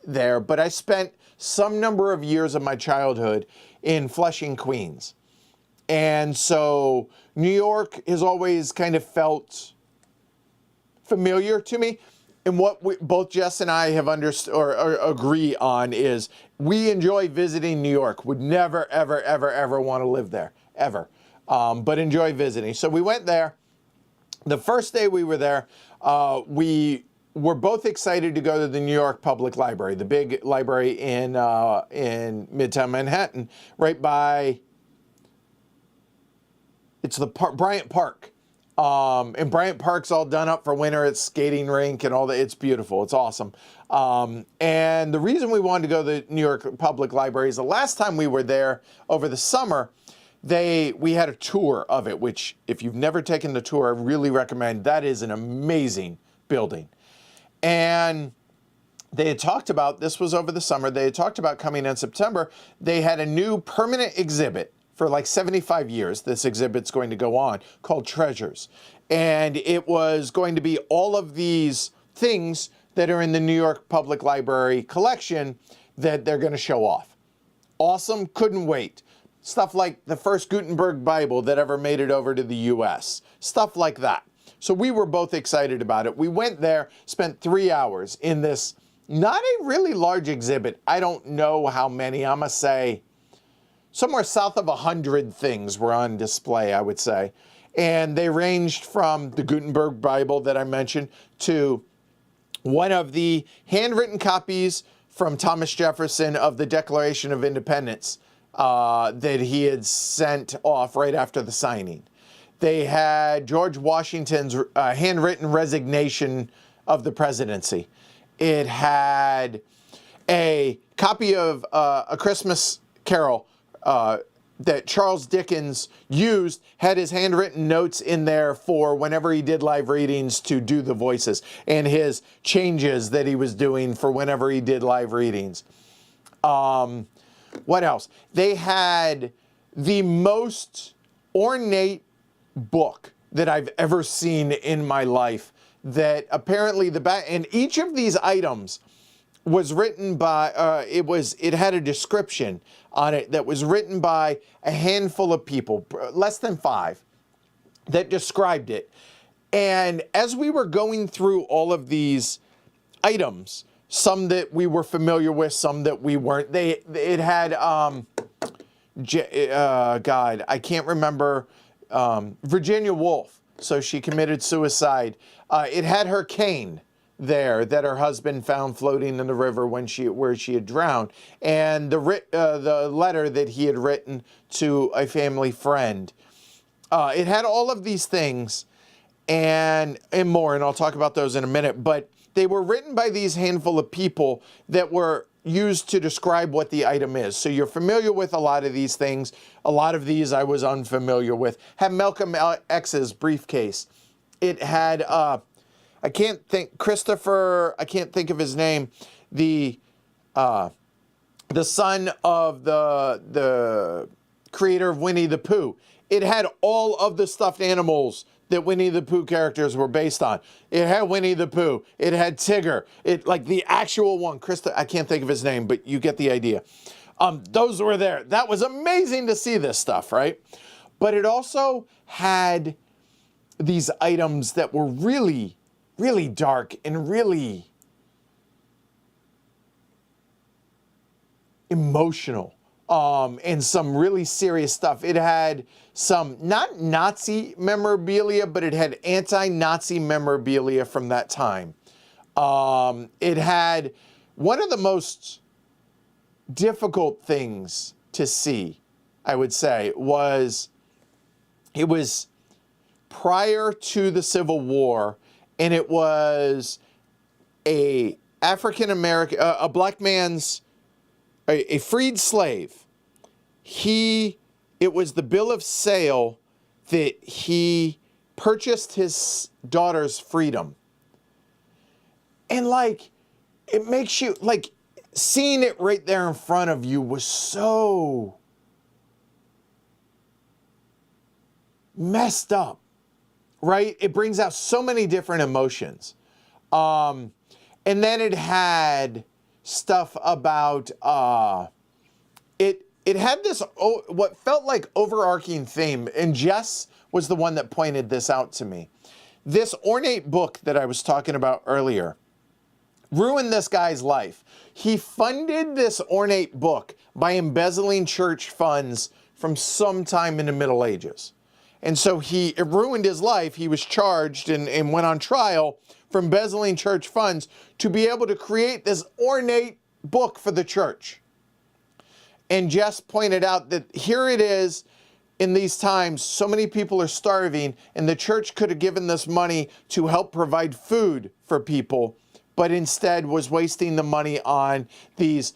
there, but I spent some number of years of my childhood in Flushing, Queens. And so New York has always kind of felt familiar to me. And what both Jess and I have understood or agree on is we enjoy visiting New York. Would never, ever, ever, ever want to live there, ever. But enjoy visiting. So we went there. The first day we were there, we were both excited to go to the New York Public Library, the big library in Midtown Manhattan, right by, it's the Bryant Park. And Bryant Park's all done up for winter. It's skating rink and all that. It's beautiful. It's awesome. And the reason we wanted to go to the New York Public Library is the last time we were there over the summer, we had a tour of it, which if you've never taken the tour, I really recommend. That is an amazing building. And they had talked about, this was over the summer, they had talked about coming in September. They had a new permanent exhibit for like 75 years. This exhibit's going to go on called Treasures. And it was going to be all of these things that are in the New York Public Library collection that they're going to show off. Awesome, couldn't wait. Stuff like the first Gutenberg Bible that ever made it over to the US. Stuff like that. So we were both excited about it. We went there, spent 3 hours in this, not a really large exhibit. I don't know how many, I'm gonna say somewhere south of 100 things were on display, I would say. And they ranged from the Gutenberg Bible that I mentioned to one of the handwritten copies from Thomas Jefferson of the Declaration of Independence that he had sent off right after the signing. They had George Washington's handwritten resignation of the presidency. It had a copy of A Christmas Carol that Charles Dickens used, had his handwritten notes in there for whenever he did live readings to do the voices, and his changes that he was doing for whenever he did live readings. What else? They had the most ornate book that I've ever seen in my life, that apparently the back, and each of these items was written by, it had a description on it that was written by a handful of people, less than 5, that described it. And as we were going through all of these items, some that we were familiar with, some that we weren't, it had, God, I can't remember, Virginia Woolf. So she committed suicide. It had her cane there that her husband found floating in the river where she had drowned, and the letter that he had written to a family friend. It had all of these things and more, and I'll talk about those in a minute, but they were written by these handful of people that were used to describe what the item is. So you're familiar with a lot of these things. A lot of these I was unfamiliar with. Had Malcolm X's briefcase. It had, I can't think of his name, the son of the creator of Winnie the Pooh. It had all of the stuffed animals that Winnie the Pooh characters were based on. It had Winnie the Pooh. It had Tigger. Like the actual one, I can't think of his name, but you get the idea. Those were there. That was amazing to see this stuff, right? But it also had these items that were really, really dark and really emotional. And some really serious stuff. It had some, not Nazi memorabilia, but it had anti-Nazi memorabilia from that time. It had one of the most difficult things to see, I would say, was it was prior to the Civil War, and it was a African-American, a black man's, a freed slave. It was the bill of sale that he purchased his daughter's freedom. And like, it makes you, like, seeing it right there in front of you was so messed up, right? It brings out so many different emotions. And then it had stuff about, it had this, what felt like overarching theme, and Jess was the one that pointed this out to me. This ornate book that I was talking about earlier ruined this guy's life. He funded this ornate book by embezzling church funds from sometime in the Middle Ages. And so it ruined his life. He was charged and went on trial for embezzling church funds to be able to create this ornate book for the church. And Jess pointed out that here it is in these times, so many people are starving, and the church could have given this money to help provide food for people, but instead was wasting the money on these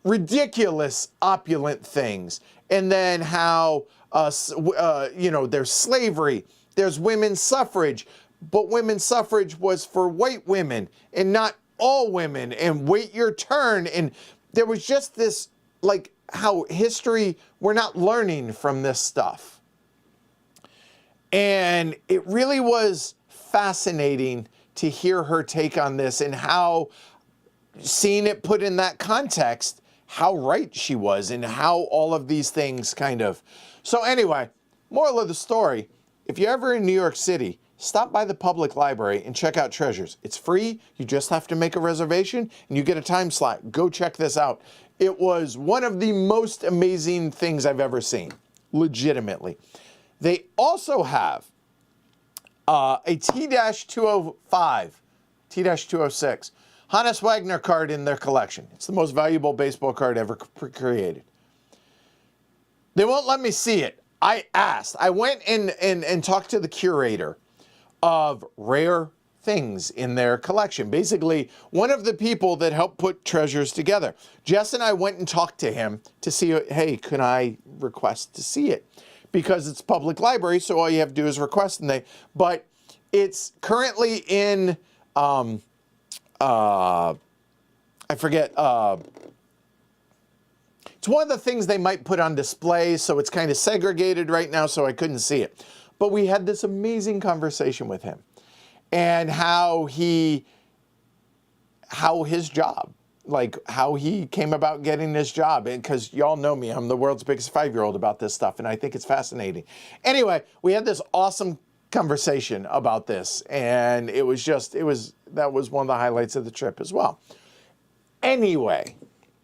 ridiculous, opulent things. And then how, there's slavery, there's women's suffrage, but women's suffrage was for white women and not all women, and wait your turn. And there was just this, like, how history, we're not learning from this stuff. And it really was fascinating to hear her take on this, and how, seeing it put in that context, how right she was, and how all of these things kind of. So anyway, moral of the story, if you're ever in New York City, stop by the public library and check out Treasures. It's free. You just have to make a reservation, and you get a time slot. Go check this out. It was one of the most amazing things I've ever seen, legitimately. They also have a T-205, T-206 Hannes Wagner card in their collection. It's the most valuable baseball card ever created. They won't let me see it. I asked. I went and talked to the curator of rare things in their collection. Basically, one of the people that helped put treasures together. Jess and I went and talked to him to see, hey, can I request to see it? Because it's public library, so all you have to do is request. But it's currently in, I forget, it's one of the things they might put on display, so it's kind of segregated right now, so I couldn't see it. But we had this amazing conversation with him and how his job, like how he came about getting this job. And because y'all know me, I'm the world's biggest 5-year-old about this stuff, and I think it's fascinating. Anyway, we had this awesome conversation about this, and that was one of the highlights of the trip as well. Anyway,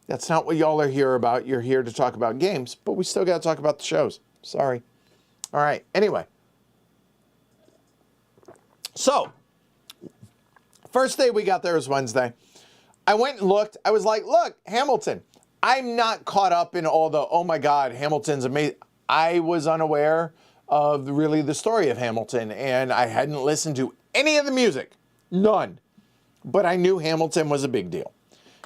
that's not what y'all are here about. You're here to talk about games, but we still got to talk about the shows. Sorry. All right. Anyway. So, first day we got there was Wednesday. I went and looked. I was like, look, Hamilton. I'm not caught up in all the, oh my God, Hamilton's amazing. I was unaware of really the story of Hamilton, and I hadn't listened to any of the music. None. But I knew Hamilton was a big deal.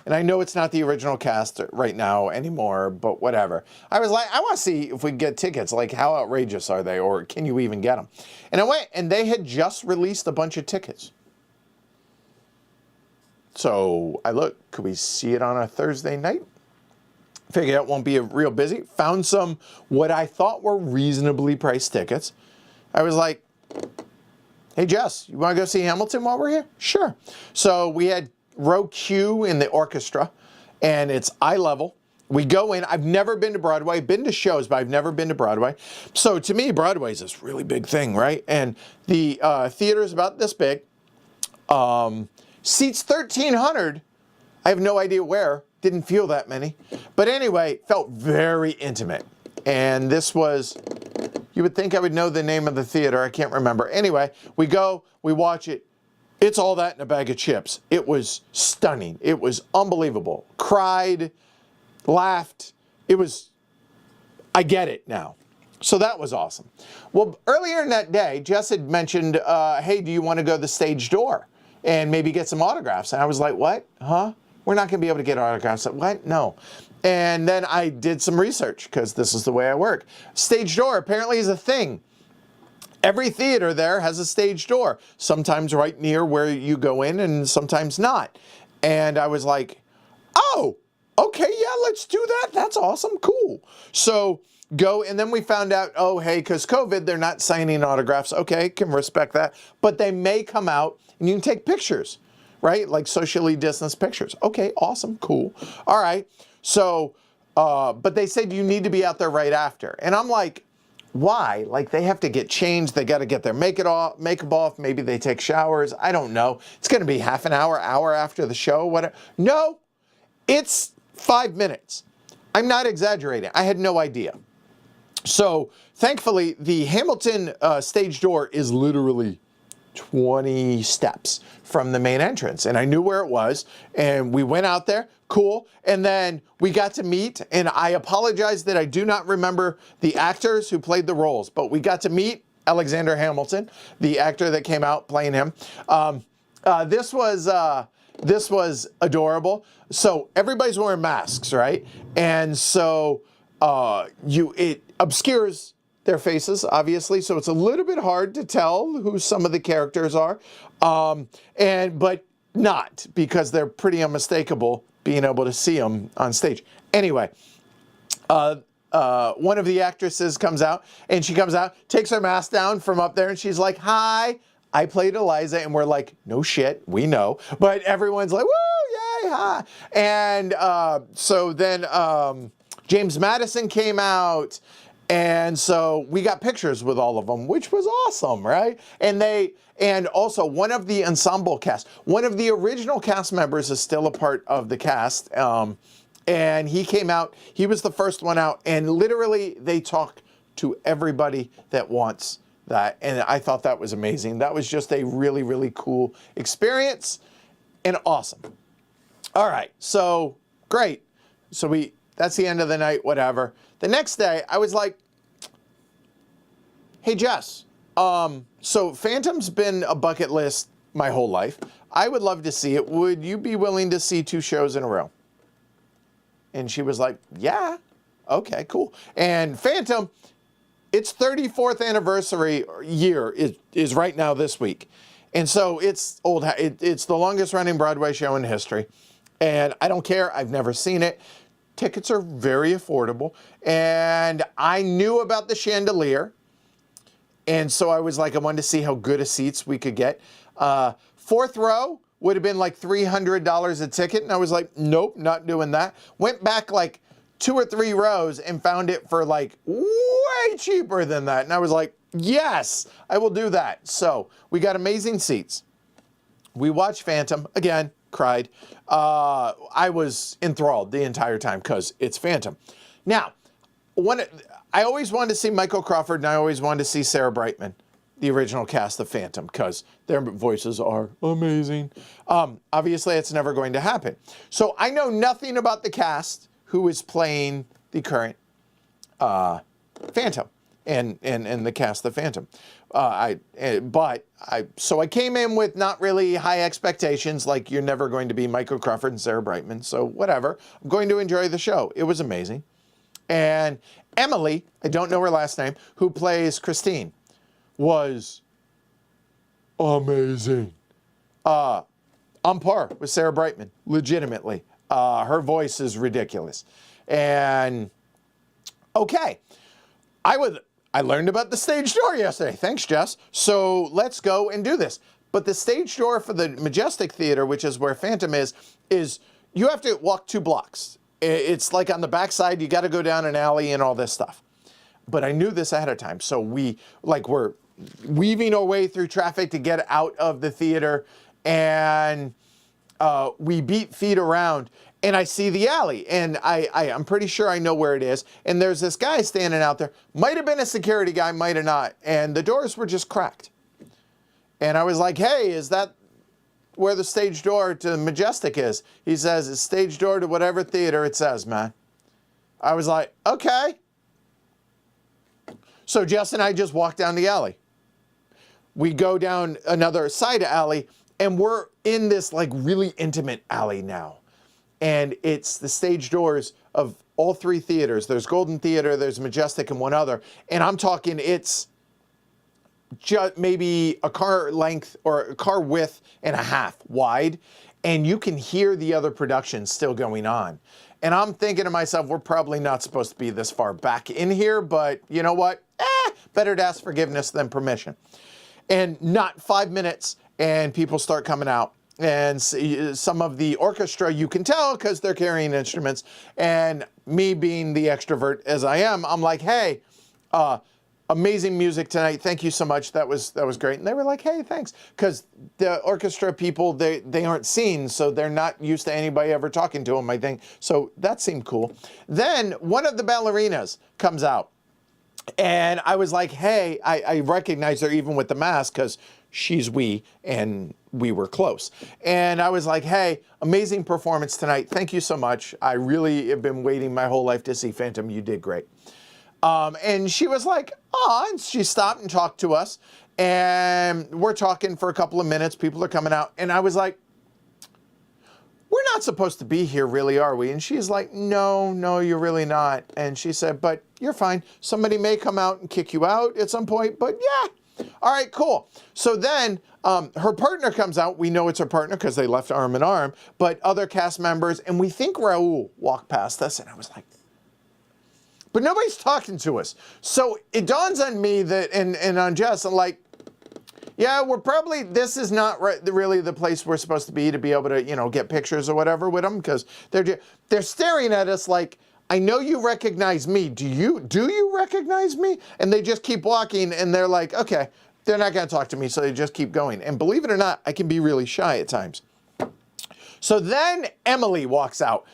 And I know it's not the original cast right now anymore, but whatever. I was like, I want to see if we can get tickets. Like, how outrageous are they, or can you even get them? And I went, and they had just released a bunch of tickets. So I looked, could we see it on a Thursday night? Figured it won't be real busy. Found some what I thought were reasonably priced tickets. I was like, hey, Jess, you want to go see Hamilton while we're here? Sure. So we had row Q in the orchestra, and it's eye level. We go in. I've never been to Broadway. I've been to shows, but I've never been to Broadway. So to me, Broadway is this really big thing, right? And the theater is about this big. Seats 1,300. I have no idea where. Didn't feel that many. But anyway, felt very intimate. And this was, you would think I would know the name of the theater. I can't remember. Anyway, we go, we watch it. It's all that in a bag of chips. It was stunning. It was unbelievable. Cried, laughed. I get it now. So that was awesome. Well, earlier in that day, Jess had mentioned, hey, do you want to go to the stage door and maybe get some autographs? And I was like, what? Huh? We're not going to be able to get autographs. What? No. And then I did some research because this is the way I work. Stage door apparently is a thing. Every theater there has a stage door, sometimes right near where you go in and sometimes not. And I was like, oh, okay, yeah, let's do that. That's awesome. Cool. So go. And then we found out, oh, hey, because COVID, they're not signing autographs. Okay, can respect that. But they may come out and you can take pictures, right? Like socially distanced pictures. Okay, awesome. Cool. All right. So, but they said you need to be out there right after. And I'm like, why? Like they have to get changed. They got to get their makeup off. Maybe they take showers. I don't know. It's going to be half an hour, hour after the show. Whatever. No, it's 5 minutes. I'm not exaggerating. I had no idea. So thankfully, the Hamilton stage door is literally 20 steps from the main entrance. And I knew where it was. And we went out there. Cool. And then we got to meet, and I apologize that I do not remember the actors who played the roles, but we got to meet Alexander Hamilton, the actor that came out playing him. This was adorable. So everybody's wearing masks, right? And so it obscures their faces, obviously, so it's a little bit hard to tell who some of the characters are, but not, because they're pretty unmistakable being able to see them on stage. Anyway, one of the actresses comes out, and she comes out, takes her mask down from up there, and she's like, hi, I played Eliza, and we're like, no shit, we know, but everyone's like, woo, yay, hi. And so then James Madison came out, and so we got pictures with all of them, which was awesome, right? And also one of the ensemble cast, one of the original cast members is still a part of the cast. And he came out, he was the first one out, and literally they talk to everybody that wants that. And I thought that was amazing. That was just a really, really cool experience and awesome. All right, so great. So that's the end of the night, whatever. The next day, I was like, hey, Jess, so Phantom's been a bucket list my whole life. I would love to see it. Would you be willing to see 2 shows in a row? And she was like, yeah, okay, cool. And Phantom, its 34th anniversary year is right now this week. And so it's the longest running Broadway show in history. And I don't care, I've never seen it. Tickets are very affordable. And I knew about the chandelier. And so I was like, I wanted to see how good a seats we could get. 4th row would have been like $300 a ticket. And I was like, nope, not doing that. Went back like 2 or 3 rows and found it for like way cheaper than that. And I was like, yes, I will do that. So we got amazing seats. We watched Phantom, again, cried. I was enthralled the entire time because it's Phantom. Now, I always wanted to see Michael Crawford and I always wanted to see Sarah Brightman, the original cast of Phantom, because their voices are amazing. Obviously, it's never going to happen. So I know nothing about the cast who is playing the current Phantom and the cast of Phantom. So I came in with not really high expectations, like you're never going to be Michael Crawford and Sarah Brightman, so whatever. I'm going to enjoy the show. It was amazing. And Emily, I don't know her last name, who plays Christine, was amazing. On par with Sarah Brightman, legitimately. Her voice is ridiculous. And okay, I learned about the stage door yesterday. Thanks, Jess. So let's go and do this. But the stage door for the Majestic Theater, which is where Phantom is you have to walk 2 blocks. It's like on the backside, you got to go down an alley and all this stuff. But I knew this ahead of time. So we're weaving our way through traffic to get out of the theater. And we beat feet around. And I see the alley, and I'm pretty sure I know where it is. And there's this guy standing out there. Might have been a security guy, might have not. And the doors were just cracked. And I was like, hey, is that where the stage door to Majestic is? He says, it's stage door to whatever theater it says, man. I was like, okay. So Jess and I just walked down the alley. We go down another side alley, and we're in this like really intimate alley now. And it's the stage doors of all 3 theaters. There's Golden Theater, there's Majestic, and one other. And I'm talking it's just maybe a car length or a car width and a half wide. And you can hear the other productions still going on. And I'm thinking to myself, we're probably not supposed to be this far back in here, but you know what? Better to ask forgiveness than permission. And not 5 minutes, and people start coming out. And some of the orchestra, you can tell because they're carrying instruments. And me being the extrovert as I am, I'm like, hey, amazing music tonight. Thank you so much. That was great. And they were like, hey, thanks. Because the orchestra people, they aren't seen, so they're not used to anybody ever talking to them, I think. So that seemed cool. Then one of the ballerinas comes out. And I was like, hey, I recognize her even with the mask because she's and we were close. And I was like, hey, amazing performance tonight. Thank you so much. I really have been waiting my whole life to see Phantom. You did great. And she was like, oh, and she stopped and talked to us. And we're talking for a couple of minutes. People are coming out. And I was like, we're not supposed to be here, really, are we? And she's like, no, you're really not. And she said, but you're fine. Somebody may come out and kick you out at some point, but yeah. All right, cool. So then her partner comes out. We know it's her partner because they left arm in arm, but other cast members, and we think Raul walked past us, and I was like, but nobody's talking to us. So it dawns on me that, and on Jess, I'm like, yeah, this is not really the place we're supposed to be able to, get pictures or whatever with them, because they're staring at us like, I know you recognize me. Do you recognize me? And they just keep walking, and they're like, okay, they're not going to talk to me, so they just keep going. And believe it or not, I can be really shy at times. So then Emily walks out.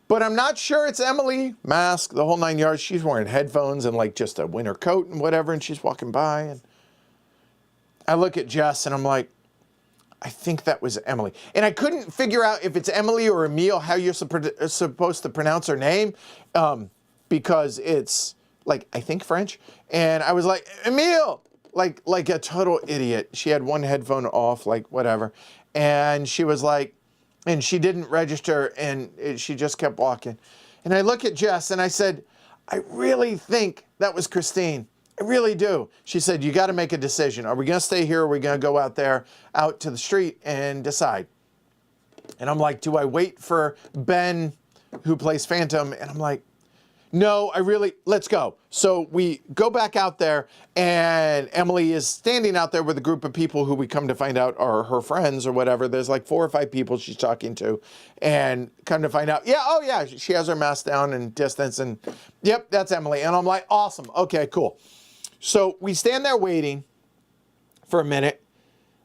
But I'm not sure it's Emily. Mask, the whole 9 yards. She's wearing headphones and like just a winter coat and whatever, and she's walking by. And I look at Jess and I'm like, I think that was Emily. And I couldn't figure out if it's Emily or Emile, how you're supposed to pronounce her name, because it's like, I think French. And I was like, Emile, like a total idiot. She had one headphone off, like whatever. And she was like, and she didn't register, and she just kept walking. And I look at Jess and I said, I really think that was Christine. I really do. She said, you got to make a decision. Are we going to stay here or are we going to go out there, out to the street and decide? And I'm like, do I wait for Ben, who plays Phantom? And I'm like, no, let's go. So we go back out there, and Emily is standing out there with a group of people who we come to find out are her friends or whatever. There's like 4 or 5 people she's talking to, and come to find out, yeah, she has her mask down and distance, and yep, that's Emily. And I'm like, awesome, okay, cool. So we stand there waiting for a minute,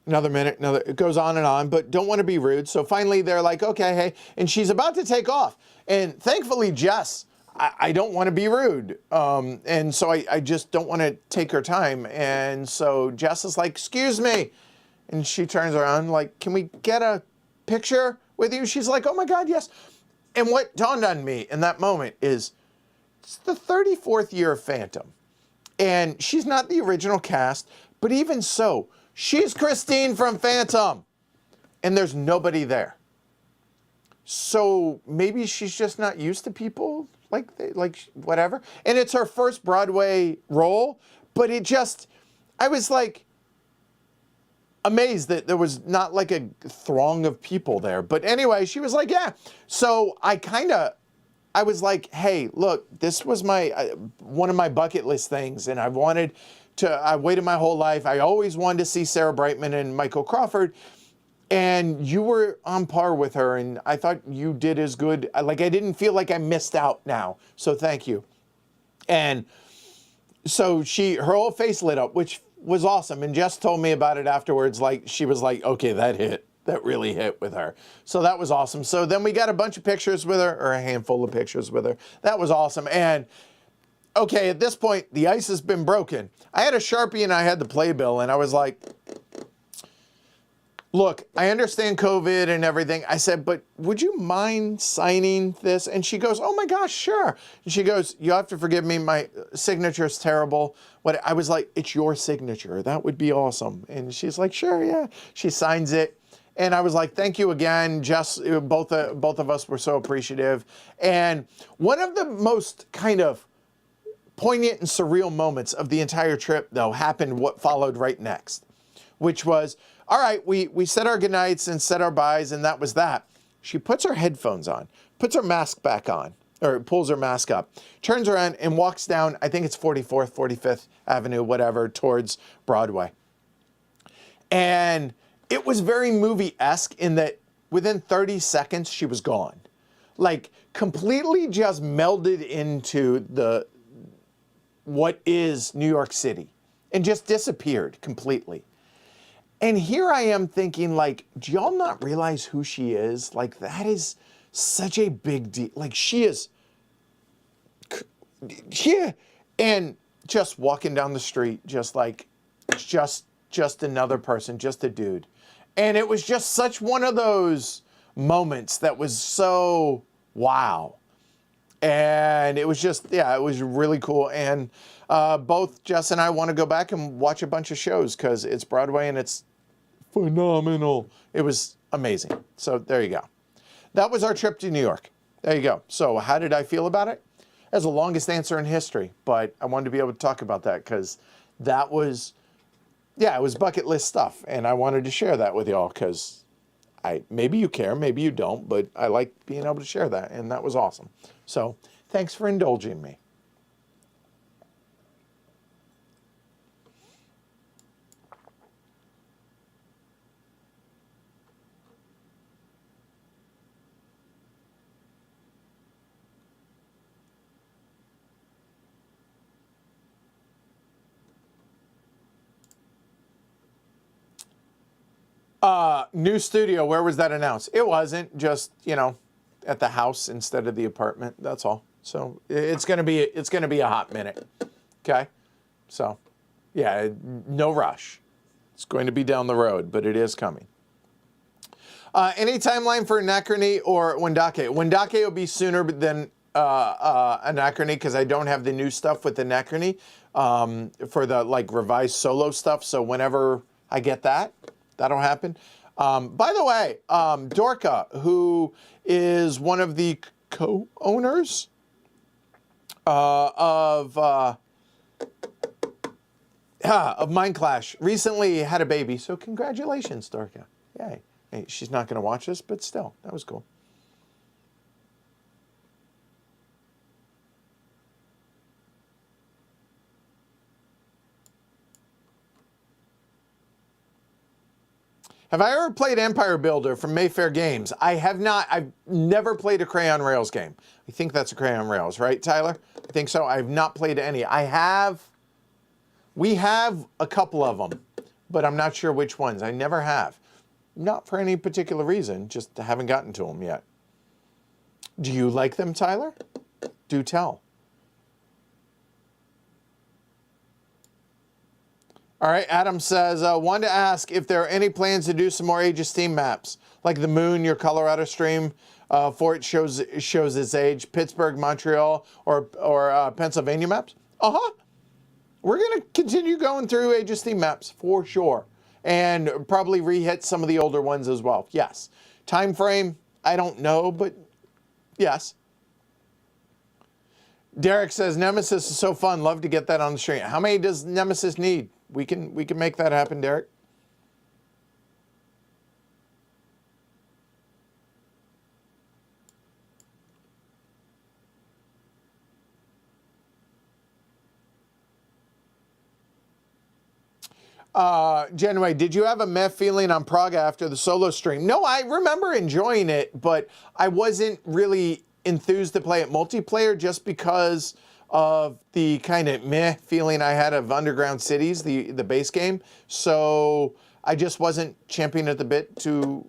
another minute, another, it goes on and on, but don't want to be rude. So finally they're like, okay, hey, and she's about to take off. And thankfully, Jess, I don't want to be rude. And so I just don't want to take her time. And so Jess is like, excuse me. And she turns around like, can we get a picture with you? She's like, oh my God, yes. And what dawned on me in that moment is it's the 34th year of Phantom. And she's not the original cast, but even so, she's Christine from Phantom. And there's nobody there. So maybe she's just not used to people like whatever. And it's her first Broadway role, but I was like amazed that there was not like a throng of people there. But anyway, she was like, yeah. So I was like, hey, look, this was one of my bucket list things. And I waited my whole life. I always wanted to see Sarah Brightman and Michael Crawford. And you were on par with her, and I thought you did as good. Like, I didn't feel like I missed out now, so thank you. And so her whole face lit up, which was awesome. And Jess told me about it afterwards. Like, she was like, okay, that really hit with her. So that was awesome. So then we got a bunch of pictures with her, or a handful of pictures with her. That was awesome. And okay, at this point, the ice has been broken. I had a Sharpie and I had the playbill, and I was like, look, I understand COVID and everything. I said, but would you mind signing this? And she goes, oh my gosh, sure. And she goes, you have to forgive me. My signature is terrible. I was like, it's your signature. That would be awesome. And she's like, sure, yeah. She signs it. And I was like, thank you again. Jess, both of us were so appreciative. And one of the most kind of poignant and surreal moments of the entire trip, though, happened what followed right next, which was, all right, we said our goodnights and said our byes, and that was that. She puts her headphones on, puts her mask back on, or pulls her mask up, turns around and walks down, I think it's 44th, 45th Avenue, whatever, towards Broadway. And it was very movie-esque in that within 30 seconds, she was gone. Like, completely just melded into what is New York City and just disappeared completely. And here I am thinking, like, do y'all not realize who she is? Like, that is such a big deal. Like, she is, yeah. And just walking down the street, just like, just another person, just a dude. And it was just such one of those moments that was so wow. And it was just, yeah, it was really cool. And both Jess and I want to go back and watch a bunch of shows because it's Broadway and it's phenomenal. It was amazing. So there you go. That was our trip to New York. There you go. So how did I feel about it? As the longest answer in history, but I wanted to be able to talk about that because that was, yeah, it was bucket list stuff. And I wanted to share that with y'all because maybe you care, maybe you don't, but I like being able to share that. And that was awesome. So thanks for indulging me. New studio, where was that announced? It wasn't, just, you know, at the house instead of the apartment. That's all. So it's gonna be a hot minute. Okay. So yeah, no rush. It's going to be down the road, but it is coming. Any timeline for Anachrony or Wendake? Wendake will be sooner than Anachrony because I don't have the new stuff with Anachrony for the like revised solo stuff. So whenever I get that, that'll happen. By the way, Dorka, who is one of the co-owners of Mind Clash, recently had a baby. So congratulations, Dorka. Yay. Hey, she's not going to watch this, but still, that was cool. Have I ever played Empire Builder from Mayfair Games? I have not. I've never played a Crayon Rails game. I think that's a Crayon Rails, right, Tyler? I think so. I've not played any. We have a couple of them, but I'm not sure which ones. I never have. Not for any particular reason, just haven't gotten to them yet. Do you like them, Tyler? Do tell. All right, Adam says, wanted to ask if there are any plans to do some more Age of Steam maps, like the Moon, your Colorado stream, for it shows its age, Pittsburgh, Montreal, or Pennsylvania maps? Uh-huh. We're going to continue going through Age of Steam maps, for sure, and probably re-hit some of the older ones as well. Yes. Time frame, I don't know, but yes. Derek says, Nemesis is so fun. Love to get that on the stream. How many does Nemesis need? We can make that happen, Derek. Janway, did you have a meh feeling on Praga after the solo stream? No, I remember enjoying it, but I wasn't really enthused to play it multiplayer just because of the kind of meh feeling I had of Underground Cities, the base game. So I just wasn't championing at the bit to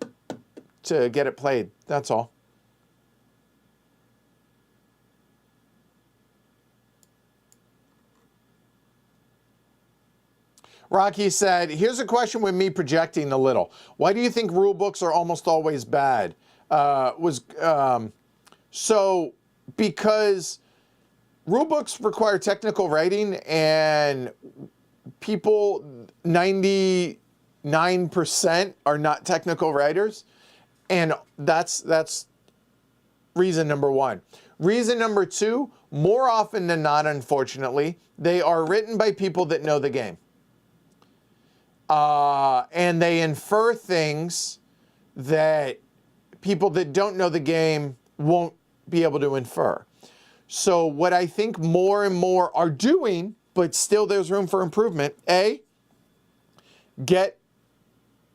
get it played. That's all. Rocky said, here's a question with me projecting a little. Why do you think rule books are almost always bad? So because rule books require technical writing, and people, 99% are not technical writers, and that's reason number one. Reason number two, more often than not, unfortunately, they are written by people that know the game. And they infer things that people that don't know the game won't be able to infer. So what I think more and more are doing, but still there's room for improvement, A, get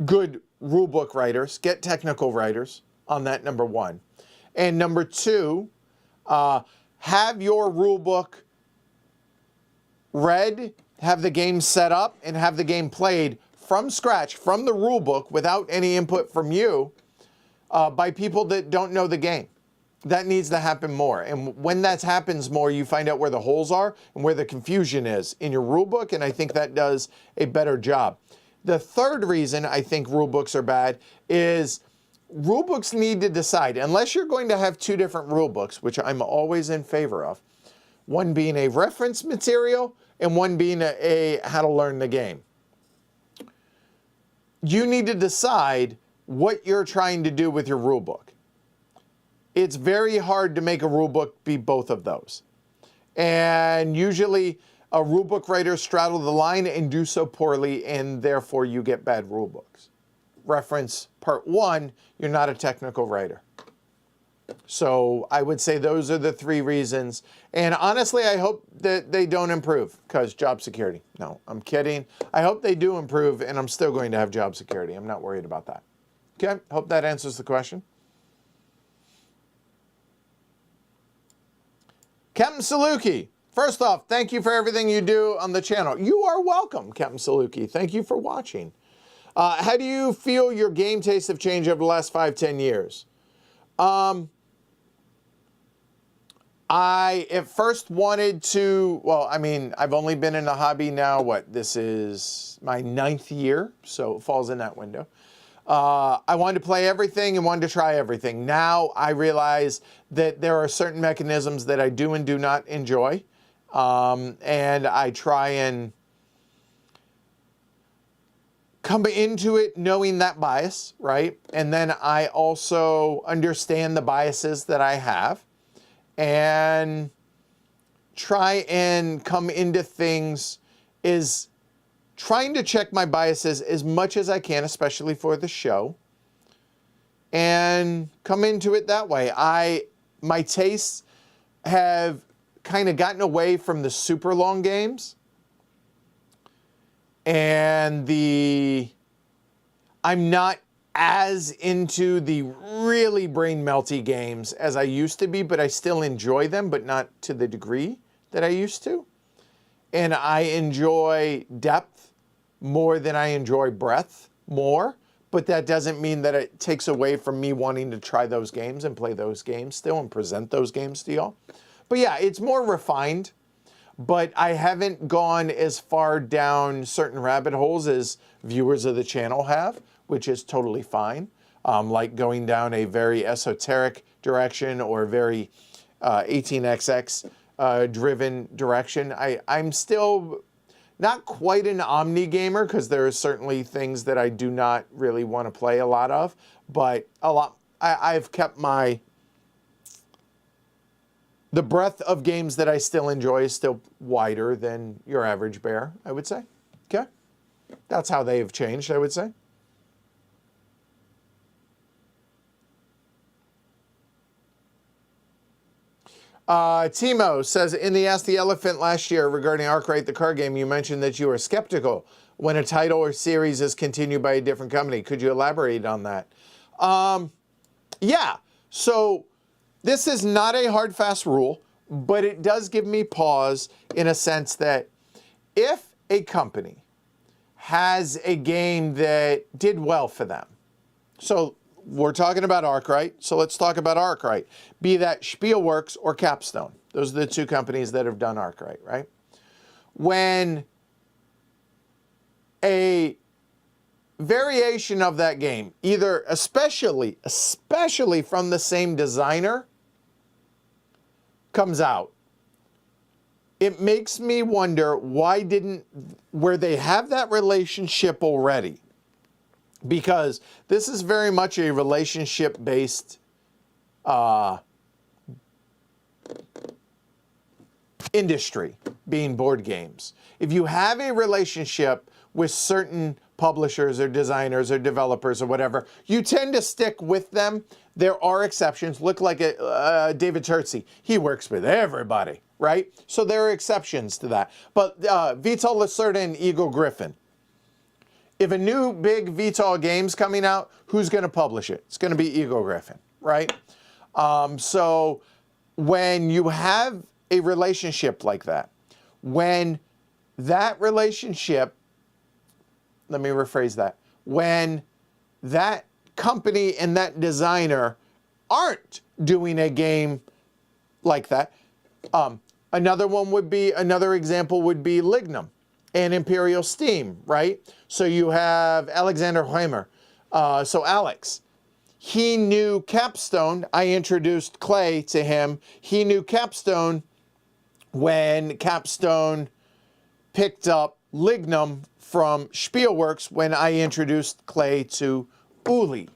good rulebook writers, get technical writers on that, number one. And number two, have your rulebook read, have the game set up, and have the game played from scratch, from the rulebook, without any input from you, by people that don't know the game. That needs to happen more. And when that happens more, you find out where the holes are and where the confusion is in your rulebook, and I think that does a better job. The third reason I think rulebooks are bad is rulebooks need to decide, unless you're going to have two different rulebooks, which I'm always in favor of, one being a reference material and one being a how to learn the game. You need to decide what you're trying to do with your rulebook. It's very hard to make a rulebook be both of those. And usually a rulebook writer straddle the line and do so poorly, and therefore you get bad rulebooks. Reference part one, you're not a technical writer. So I would say those are the three reasons. And honestly, I hope that they don't improve, because job security. No, I'm kidding. I hope they do improve, and I'm still going to have job security. I'm not worried about that. Okay, hope that answers the question. Captain Saluki, first off, thank you for everything you do on the channel. You are welcome, Captain Saluki. Thank you for watching. How do you feel your game tastes have changed over the last 5-10 years? I at first wanted to, well, I mean, I've only been in the hobby now, this is my 9th year, so it falls in that window. I wanted to play everything and wanted to try everything. Now I realize that there are certain mechanisms that I do and do not enjoy. And I try and come into it knowing that bias, right? And then I also understand the biases that I have and try and come into things is trying to check my biases as much as I can, especially for the show, and come into it that way. My tastes have kind of gotten away from the super long games, and I'm not as into the really brain melty games as I used to be, but I still enjoy them, but not to the degree that I used to. And I enjoy depth more than I enjoy breadth more, but that doesn't mean that it takes away from me wanting to try those games and play those games still and present those games to y'all. But yeah, it's more refined, but I haven't gone as far down certain rabbit holes as viewers of the channel have, which is totally fine. Like going down a very esoteric direction or very 18xx driven direction. I'm still not quite an omni gamer because there are certainly things that I do not really want to play a lot of, but I've kept the breadth of games that I still enjoy is still wider than your average bear, I would say. Okay? That's how they have changed, I would say. Timo says, in the Ask the Elephant last year regarding Arkwright, the card game, you mentioned that you were skeptical when a title or series is continued by a different company. Could you elaborate on that? Yeah. So this is not a hard, fast rule, but it does give me pause in a sense that if a company has a game that did well for them, so we're talking about Arkwright, so let's talk about Arkwright. Be that Spielworks or Capstone. Those are the two companies that have done Arkwright, right? When a variation of that game, either especially from the same designer, comes out, it makes me wonder where they have that relationship already. Because this is very much a relationship-based industry, being board games. If you have a relationship with certain publishers or designers or developers or whatever, you tend to stick with them. There are exceptions. Look like David Turtsey. He works with everybody, right? So there are exceptions to that. But Vital Lacerda and Eagle Griffin. If a new big Vital game's coming out, who's going to publish it? It's going to be Eagle Griffin, right? So when you have a relationship like that, when that relationship, let me rephrase that, when that company and that designer aren't doing a game like that, another example would be Lignum and Imperial Steam, right? So you have Alexander Heimer. So Alex, he knew Capstone. I introduced Clay to him. He knew Capstone when Capstone picked up Lignum from Spielworks when I introduced Clay to Uli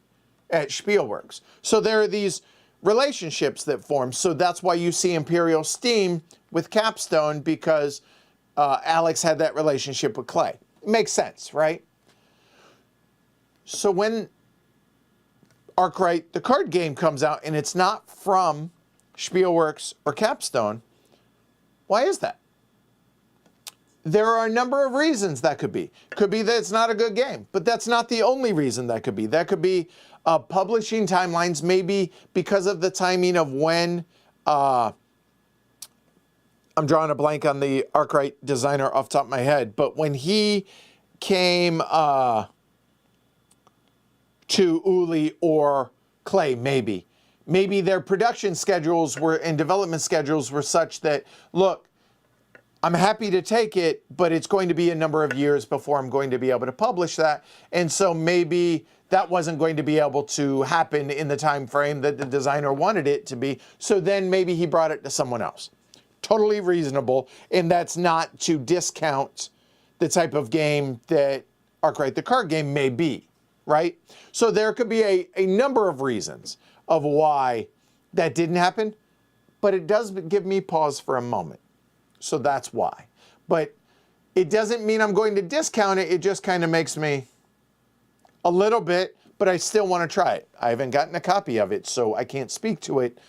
at Spielworks. So there are these relationships that form. So that's why you see Imperial Steam with Capstone, because Alex had that relationship with Clay. It makes sense, right? So when Arkwright, the card game, comes out and it's not from Spielworks or Capstone, why is that? There are a number of reasons that could be. Could be that it's not a good game, but that's not the only reason that could be. That could be publishing timelines, maybe because of the timing of when I'm drawing a blank on the Arkwright designer off the top of my head, but when he came to Uli or Clay, maybe maybe their production schedules were and development schedules were such that, look, I'm happy to take it, but it's going to be a number of years before I'm going to be able to publish that. And so maybe that wasn't going to be able to happen in the time frame that the designer wanted it to be. So then maybe he brought it to someone else. Totally reasonable. And that's not to discount the type of game that Arkwright the card game may be, right? So there could be a number of reasons of why that didn't happen, but it does give me pause for a moment. So that's why. But it doesn't mean I'm going to discount it. It just kind of makes me a little bit, but I still want to try it. I haven't gotten a copy of it, so I can't speak to it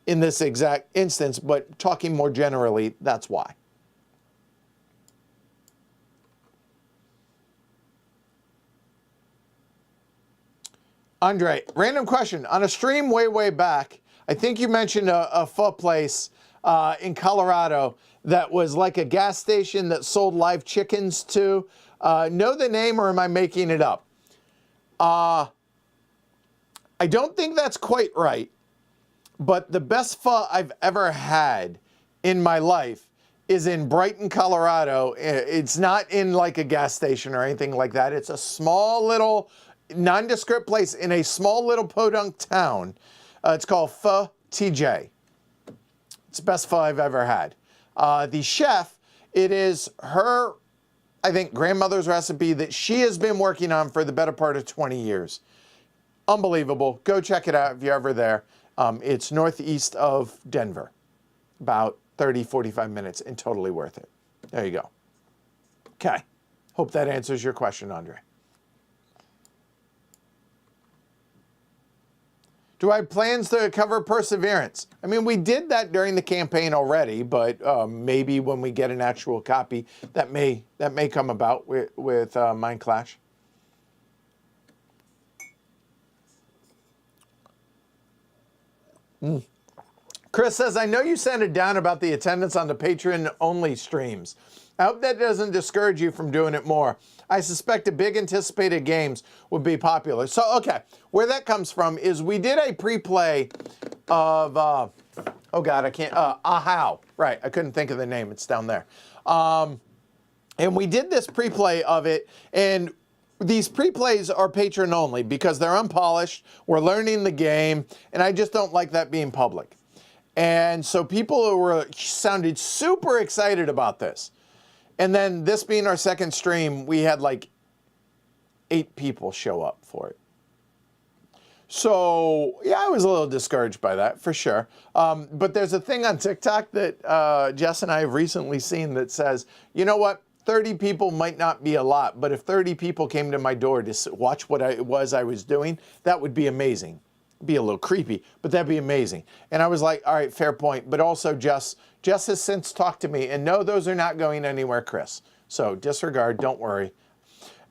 in this exact instance, but talking more generally, that's why. Andre, random question. On a stream way back, I think you mentioned a pho place in Colorado that was like a gas station that sold live chickens too. Know the name, or am I making it up? I don't think that's quite right, but the best pho I've ever had in my life is in Brighton, Colorado. It's not in like a gas station or anything like that. It's a small little nondescript place in a small little podunk town. It's called Pho TJ. It's the best pho I've ever had. The chef, it is her, I think, grandmother's recipe that she has been working on for the better part of 20 years. Unbelievable. Go check it out if you're ever there. It's northeast of Denver. About 30, 45 minutes and totally worth it. There you go. Okay. Hope that answers your question, Andre. Do I have plans to cover Perseverance? I mean, we did that during the campaign already, but maybe when we get an actual copy, that may come about with Mind Clash. Chris says, I know you sounded down about the attendance on the Patreon-only streams. I hope that doesn't discourage you from doing it more. I suspect the big anticipated games would be popular. So, okay, where that comes from is we did a pre-play of, oh God, I can't, Ahow. Right, I couldn't think of the name. It's down there. And we did this pre-play of it, and these pre-plays are patron only because they're unpolished. We're learning the game, and I just don't like that being public. And so people sounded super excited about this. And then this being our second stream, we had like 8 people show up for it. So, yeah, I was a little discouraged by that, for sure. But there's a thing on TikTok that Jess and I have recently seen that says, you know what? 30 people might not be a lot, but if 30 people came to my door to watch what I was doing, that would be amazing. Be a little creepy, but that'd be amazing. And I was like, all right, fair point. But also Jess has since talked to me, and no, those are not going anywhere, Chris. So disregard, don't worry.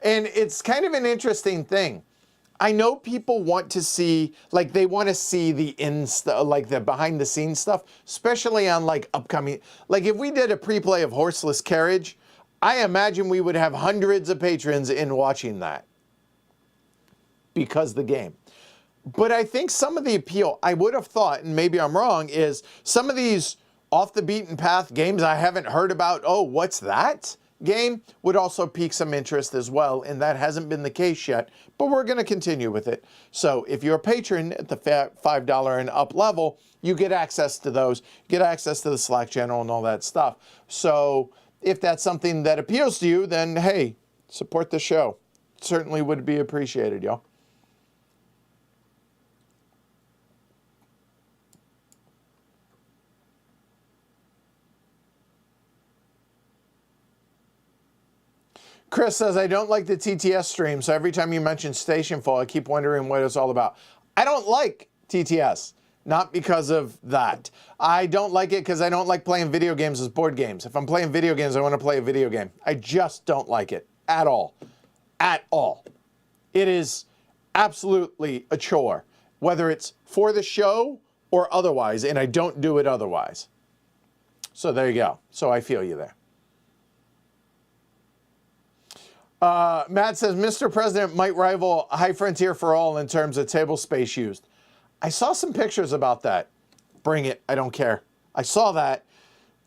And it's kind of an interesting thing. I know people want to see, like they want to see the like the behind the scenes stuff, especially on like upcoming, like if we did a pre-play of Horseless Carriage, I imagine we would have hundreds of patrons in watching that because the game. But I think some of the appeal, I would have thought, and maybe I'm wrong, is some of these off the beaten path games I haven't heard about, oh, what's that game, would also pique some interest as well. And that hasn't been the case yet, but we're going to continue with it. So if you're a patron at the $5 and up level, you get access to those, get access to the Slack channel and all that stuff. So if that's something that appeals to you, then hey, support the show. Certainly would be appreciated, y'all. Chris says, I don't like the TTS stream, so every time you mention Stationfall, I keep wondering what it's all about. I don't like TTS, not because of that. I don't like it because I don't like playing video games as board games. If I'm playing video games, I want to play a video game. I just don't like it at all. At all. It is absolutely a chore, whether it's for the show or otherwise, and I don't do it otherwise. So there you go. So I feel you there. Matt says, Mr. President might rival High Frontier for All in terms of table space used. I saw some pictures about that. Bring it. I don't care. I saw that.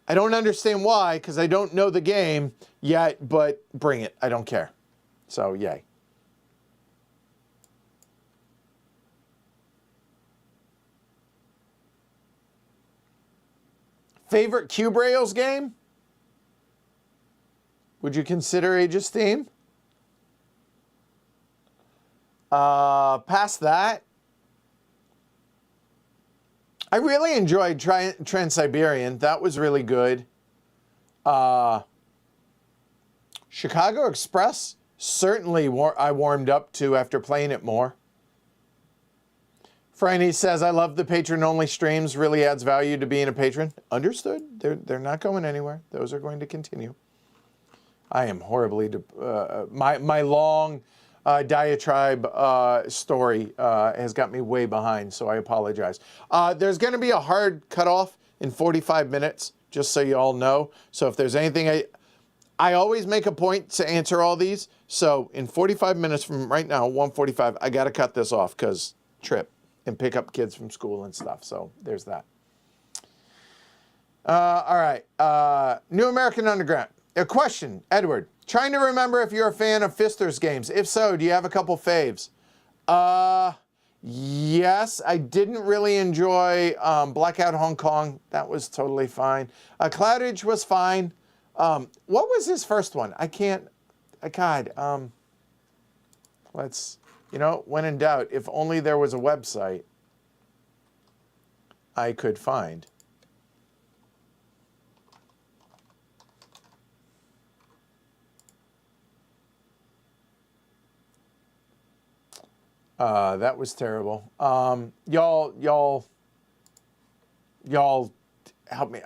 I don't understand why, because I don't know the game yet, but bring it. I don't care. So, yay. Favorite Cube Rails game? Would you consider Age of Steam? Past that, I really enjoyed Trans-Siberian. That was really good. Chicago Express, certainly I warmed up to after playing it more. Franny says, I love the patron-only streams. Really adds value to being a patron. Understood. They're not going anywhere. Those are going to continue. I am horribly... my long diatribe story has got me way behind, so I apologize. There's going to be a hard cutoff in 45 minutes, just so you all know. So if there's anything... I always make a point to answer all these. So in 45 minutes from right now, 1:45, I got to cut this off because trip and pick up kids from school and stuff. So there's that. All right. New American Underground. A question, Edward. Trying to remember if you're a fan of Fister's games. If so, do you have a couple faves? Yes, I didn't really enjoy Blackout Hong Kong. That was totally fine. Cloudage was fine. What was his first one? Let's, when in doubt, if only there was a website I could find. That was terrible. Y'all help me.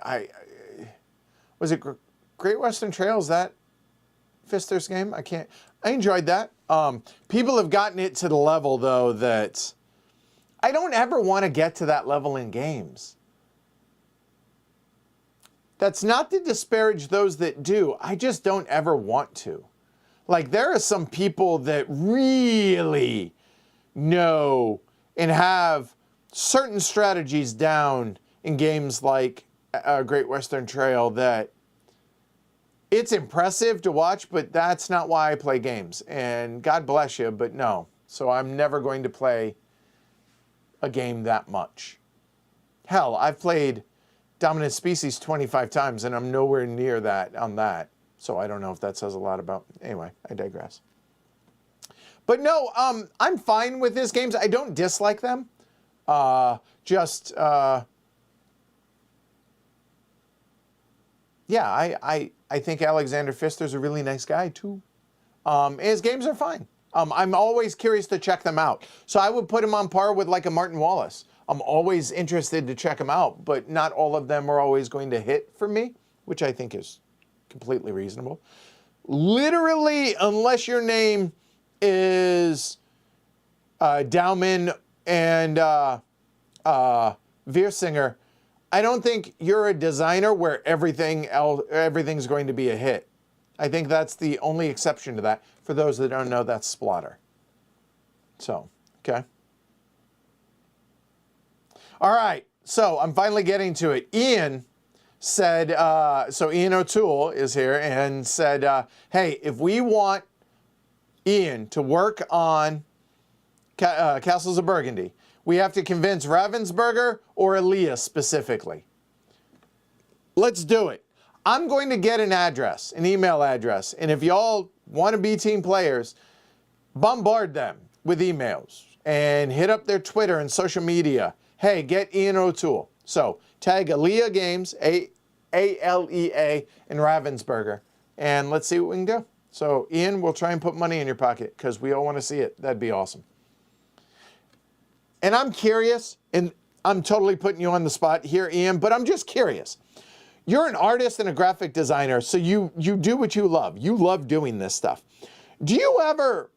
Was it Great Western Trail? Is that Fister's game? I enjoyed that. People have gotten it to the level, though, that I don't ever want to get to that level in games. That's not to disparage those that do. I just don't ever want to. Like, there are some people that really know and have certain strategies down in games like Great Western Trail that it's impressive to watch, but that's not why I play games. And God bless you, but no. So I'm never going to play a game that much. Hell, I've played Dominant Species 25 times, and I'm nowhere near that on that. So I don't know if that says a lot about... Anyway, I digress. But no, I'm fine with his games. I don't dislike them. Yeah, I think Alexander Pfister's a really nice guy, too. His games are fine. I'm always curious to check them out. So I would put him on par with like a Martin Wallace. I'm always interested to check him out, but not all of them are always going to hit for me, which I think is completely reasonable. Literally, unless your name is Dauman and Viersinger, I don't think you're a designer where everything's going to be a hit. I think that's the only exception to that. For those that don't know, that's Splotter. So, okay. All right, so I'm finally getting to it. Ian said, so Ian O'Toole is here and said, hey, if we want Ian to work on Castles of Burgundy, we have to convince Ravensburger or Elias specifically. Let's do it. I'm going to get an address, an email address, and if y'all want to be team players, bombard them with emails and hit up their Twitter and social media. Hey, get Ian O'Toole. So tag Alea Games, A-L-E-A, and Ravensburger, and let's see what we can do. So Ian, we'll try and put money in your pocket because we all want to see it. That'd be awesome. And I'm curious, and I'm totally putting you on the spot here, Ian, but I'm just curious. You're an artist and a graphic designer, so you do what you love. You love doing this stuff. Do you ever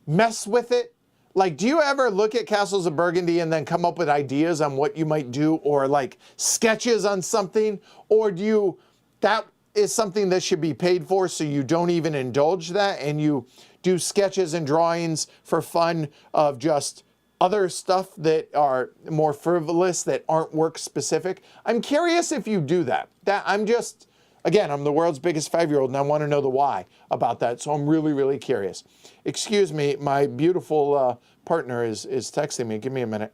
mess with it? Like, do you ever look at Castles of Burgundy and then come up with ideas on what you might do, or like sketches on something? Or do you, that is something that should be paid for, so you don't even indulge that and you do sketches and drawings for fun of just other stuff that are more frivolous, that aren't work specific. I'm curious if you do that. Again, I'm the world's biggest 5-year-old and I want to know the why about that. So I'm really, really curious. Excuse me, my beautiful partner is texting me. Give me a minute.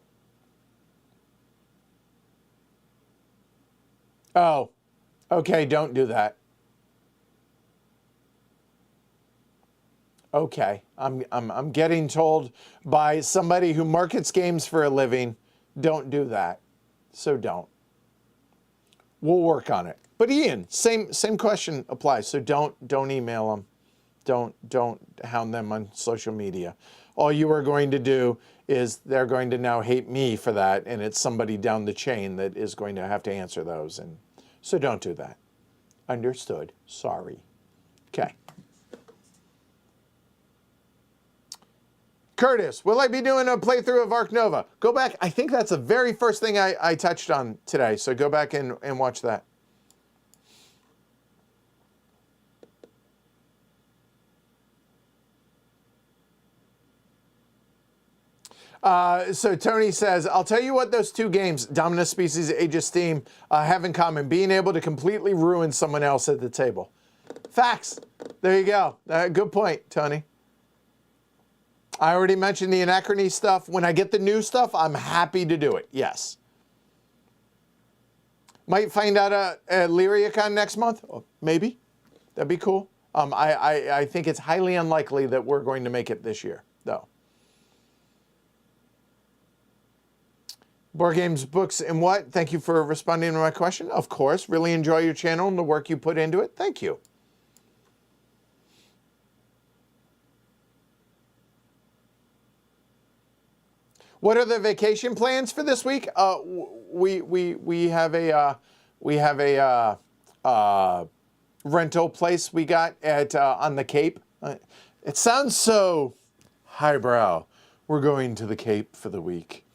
Oh, okay, don't do that. Okay, I'm getting told by somebody who markets games for a living, don't do that. So don't. We'll work on it. But Ian, same question applies. So don't email them. Don't hound them on social media. All you are going to do is they're going to now hate me for that, and it's somebody down the chain that is going to have to answer those. And so don't do that. Understood. Sorry. Okay. Curtis, will I be doing a playthrough of Ark Nova? Go back. I think that's the very first thing I touched on today. So go back and watch that. So Tony says, I'll tell you what those two games, Dominus Species, Age of Steam, have in common. Being able to completely ruin someone else at the table. Facts. There you go. Good point, Tony. I already mentioned the Anachrony stuff. When I get the new stuff, I'm happy to do it. Yes. Might find out at LyriaCon next month. Maybe. That'd be cool. I think it's highly unlikely that we're going to make it this year, though. Board games, books, and what? Thank you for responding to my question. Of course. Really enjoy your channel and the work you put into it. Thank you. What are the vacation plans for this week? We have a rental place we got at on the Cape. It sounds so highbrow. We're going to the Cape for the week.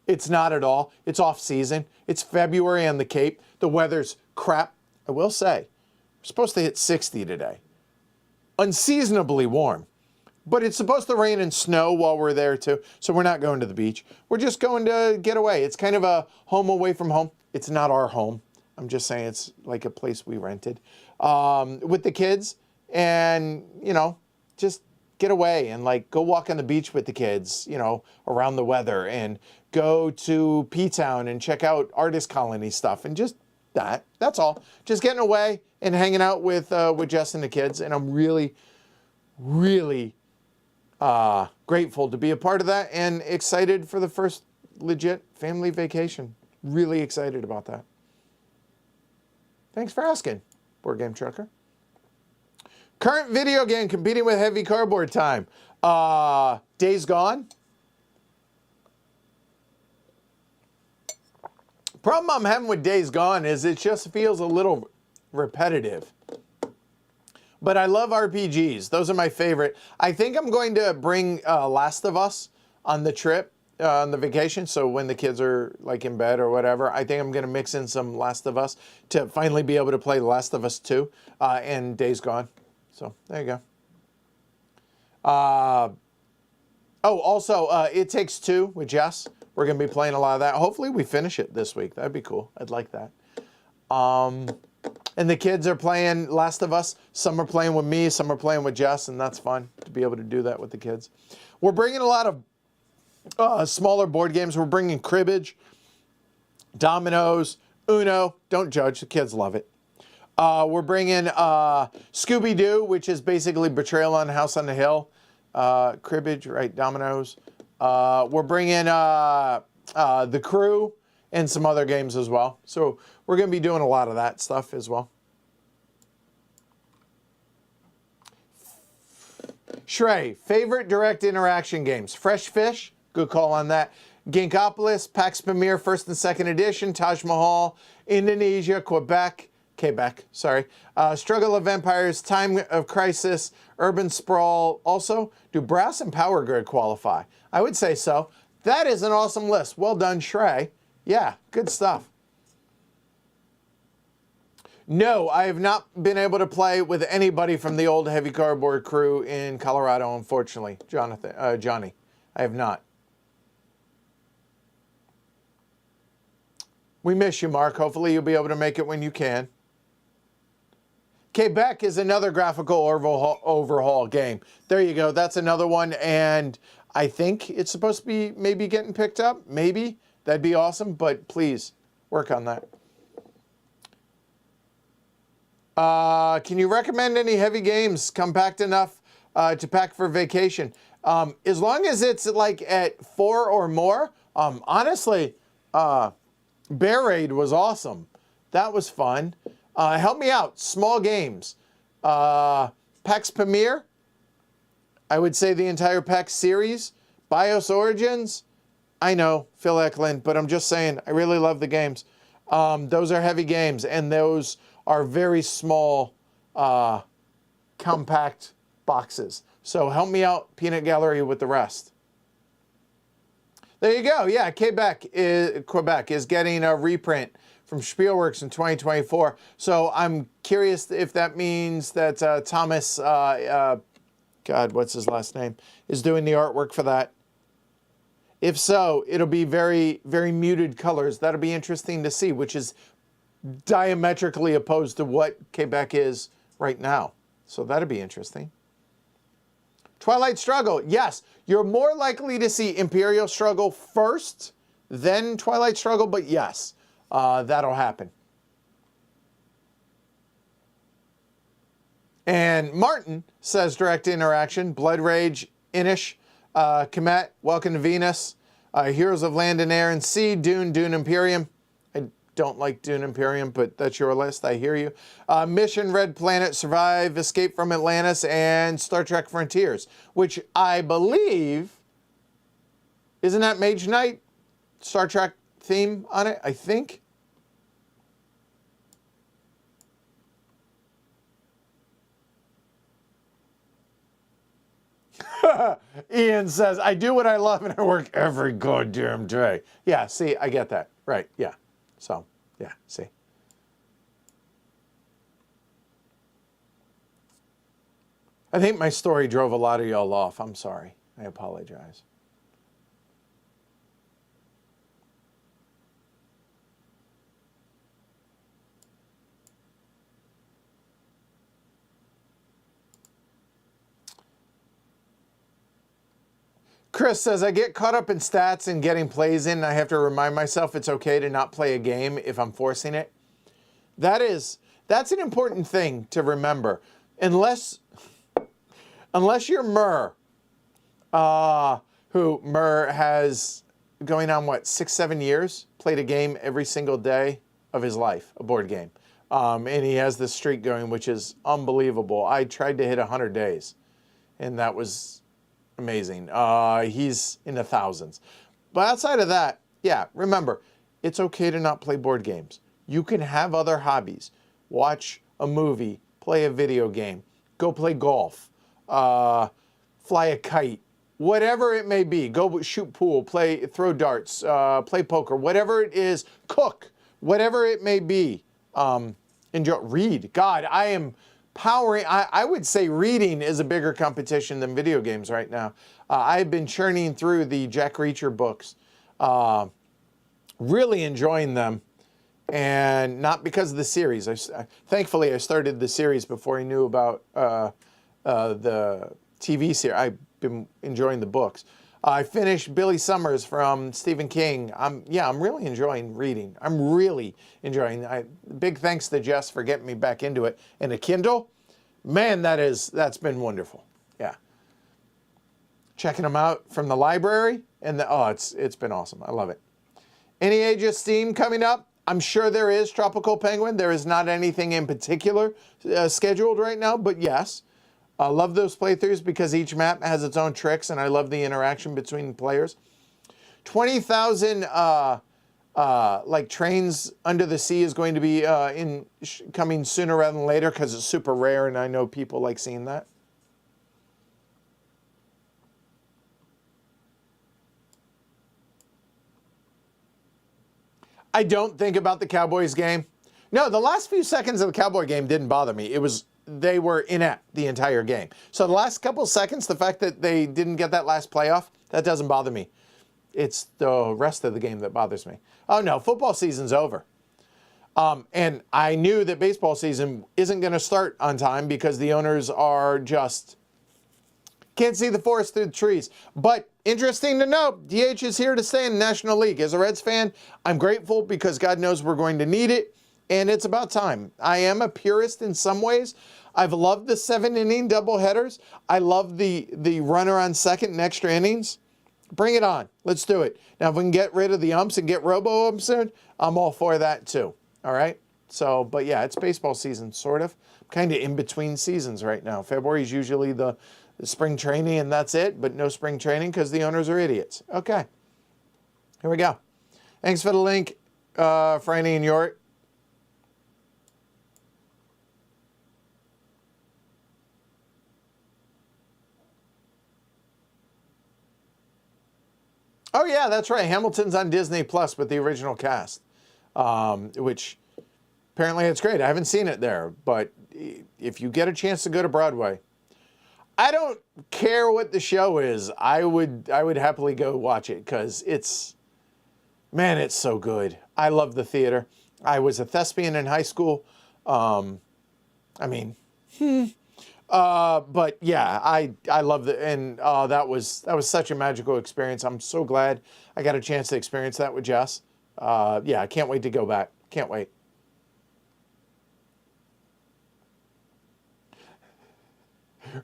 It's not at all. It's off season. It's February on the Cape. The weather's crap. I will say, we're supposed to hit 60 today. Unseasonably warm. But it's supposed to rain and snow while we're there too. So we're not going to the beach. We're just going to get away. It's kind of a home away from home. It's not our home. I'm just saying it's like a place we rented with the kids, and, you know, just get away and like go walk on the beach with the kids, you know, around the weather, and go to P-Town and check out artist colony stuff, and just that's all. Just getting away and hanging out with Jess and the kids. And I'm really, really grateful to be a part of that and excited for the first legit family vacation. Really excited about that. Thanks for asking, Board Game Trucker. Current video game competing with heavy cardboard time. Days Gone. Problem I'm having with Days Gone is it just feels a little repetitive. But I love RPGs. Those are my favorite. I think I'm going to bring Last of Us on the trip, on the vacation. So when the kids are like in bed or whatever, I think I'm going to mix in some Last of Us to finally be able to play Last of Us 2 and Days Gone. So there you go. Also, It Takes Two with Jess. We're going to be playing a lot of that. Hopefully we finish it this week. That'd be cool. I'd like that. And the kids are playing Last of Us. Some are playing with me, some are playing with Jess, and that's fun to be able to do that with the kids. We're bringing a lot of smaller board games. We're bringing cribbage, dominoes, Uno. Don't judge. The kids love it. We're bringing Scooby-Doo, which is basically Betrayal on House on the Hill. Cribbage, right, dominoes. We're bringing The Crew and some other games as well. So we're going to be doing a lot of that stuff as well. Shrey, favorite direct interaction games? Fresh Fish, good call on that. Ginkopolis, Pax Pamir, 1st and 2nd edition, Taj Mahal, Indonesia, Quebec, sorry. Struggle of Empires, Time of Crisis, Urban Sprawl. Also, do Brass and Power Grid qualify? I would say so. That is an awesome list. Well done, Shrey. Yeah, good stuff. No, I have not been able to play with anybody from the old Heavy Cardboard crew in Colorado, unfortunately, Johnny. I have not. We miss you, Mark. Hopefully you'll be able to make it when you can. Quebec is another graphical overhaul game. There you go. That's another one. And I think it's supposed to be maybe getting picked up. Maybe. That'd be awesome. But please work on that. Can you recommend any heavy games compact enough to pack for vacation? As long as it's like at 4 or more, honestly, Bear Raid was awesome. That was fun. Help me out. Small games. PAX Premier. I would say the entire PAX series. BIOS Origins. I know, Phil Eklund, but I'm just saying, I really love the games. Those are heavy games, and those are very small, compact boxes. So help me out, Peanut Gallery, with the rest. There you go. Yeah, Quebec is getting a reprint from Spielworks in 2024. So I'm curious if that means that Thomas, God, what's his last name, is doing the artwork for that. If so, it'll be very, very muted colors. That'll be interesting to see, which is diametrically opposed to what Quebec is right now. So that'll be interesting. Twilight Struggle. Yes, you're more likely to see Imperial Struggle first, then Twilight Struggle, but yes, that'll happen. And Martin says direct interaction, Blood Rage, Inish, Komet, Welcome to Venus, Heroes of Land and Air and Sea, Dune, Dune Imperium. I don't like Dune Imperium, but that's your list. I hear you. Mission, Red Planet, Survive, Escape from Atlantis, and Star Trek Frontiers, which I believe, isn't that Mage Knight? Star Trek theme on it, I think. Ian says, I do what I love and I work every goddamn day. Yeah, see, I get that. Right, yeah. So, yeah, see. I think my story drove a lot of y'all off. I'm sorry. I apologize. Chris says, I get caught up in stats and getting plays in, and I have to remind myself it's okay to not play a game if I'm forcing it. That's an important thing to remember. Unless you're Murr, who Murr has, going on, what, 6-7 years, played a game every single day of his life, a board game. And he has this streak going, which is unbelievable. I tried to hit 100 days, and that was amazing. He's in the thousands. But outside of that, yeah, remember, it's okay to not play board games. You can have other hobbies. Watch a movie, play a video game, go play golf, fly a kite, whatever it may be. Go shoot pool, throw darts, play poker, whatever it is, cook, whatever it may be. Enjoy, read. God, I am powering. I would say reading is a bigger competition than video games right now. I've been churning through the Jack Reacher books, really enjoying them, and not because of the series. Thankfully, I started the series before I knew about the TV series. I've been enjoying the books. I finished Billy Summers from Stephen King. I'm really enjoying reading. I'm really enjoying. Big thanks to Jess for getting me back into it. And a Kindle, man, that's been wonderful. Yeah, checking them out from the library, and it's been awesome. I love it. Any Age of Steam coming up? I'm sure there is. Tropical Penguin. There is not anything in particular scheduled right now, but yes. I love those playthroughs because each map has its own tricks, and I love the interaction between players. 20,000 like Trains Under the Sea is going to be coming sooner rather than later because it's super rare, and I know people like seeing that. I don't think about the Cowboys game. No, the last few seconds of the Cowboy game didn't bother me. They were inept the entire game. So the last couple seconds, the fact that they didn't get that last playoff, that doesn't bother me. It's the rest of the game that bothers me. Oh no, football season's over. And I knew that baseball season isn't going to start on time because the owners are just can't see the forest through the trees. But interesting to note, DH is here to stay in the National League. As a Reds fan, I'm grateful because God knows we're going to need it, and it's about time. I am a purist in some ways. I've loved the 7-inning doubleheaders. I love the runner on second and extra innings. Bring it on. Let's do it. Now, if we can get rid of the umps and get robo-umps in, I'm all for that too. All right? So, but yeah, it's baseball season, sort of. I'm kind of in between seasons right now. February is usually the spring training, and that's it, but no spring training because the owners are idiots. Okay. Here we go. Thanks for the link, Franny and York. Oh, yeah, that's right. Hamilton's on Disney Plus with the original cast, which apparently it's great. I haven't seen it there, but if you get a chance to go to Broadway, I don't care what the show is. I would happily go watch it because it's so good. I love the theater. I was a thespian in high school. But yeah, I love it, and that was such a magical experience. I'm so glad I got a chance to experience that with Jess. Yeah, I can't wait to go back. Can't wait.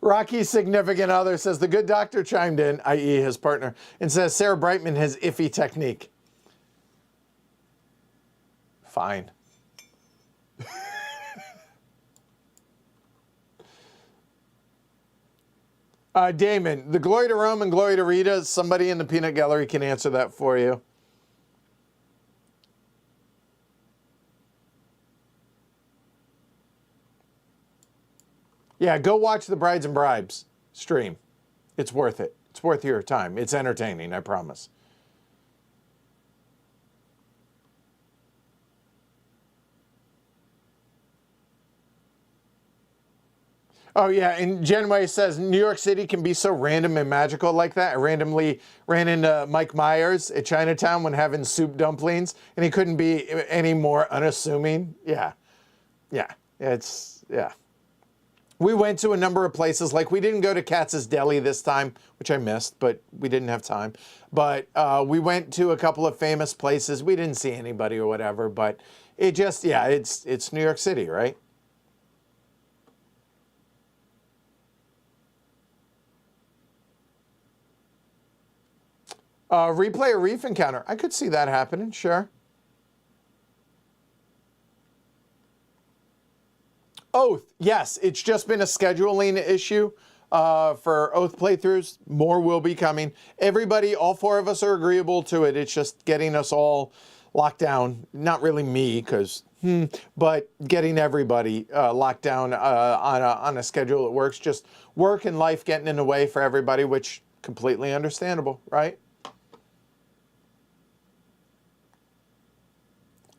Rocky's significant other says the good doctor chimed in, i.e. his partner, and says Sarah Brightman has iffy technique. Fine. Damon, the glory to Rome and glory to Rita, somebody in the peanut gallery can answer that for you. Yeah, go watch the Brides and Bribes stream. It's worth it. It's worth your time. It's entertaining, I promise. Oh, yeah, and Genway says New York City can be so random and magical like that. I randomly ran into Mike Myers at Chinatown when having soup dumplings, and he couldn't be any more unassuming. Yeah. We went to a number of places. Like, we didn't go to Katz's Deli this time, which I missed, but we didn't have time. But we went to a couple of famous places. We didn't see anybody or whatever, but it just, yeah, it's New York City, right? Replay a reef encounter. I could see that happening, sure. Oath, yes, it's just been a scheduling issue for Oath playthroughs. More will be coming. Everybody, all four of us are agreeable to it. It's just getting us all locked down. Not really me, because, but getting everybody locked down on a schedule that works. Just work and life getting in the way for everybody, which completely understandable, right?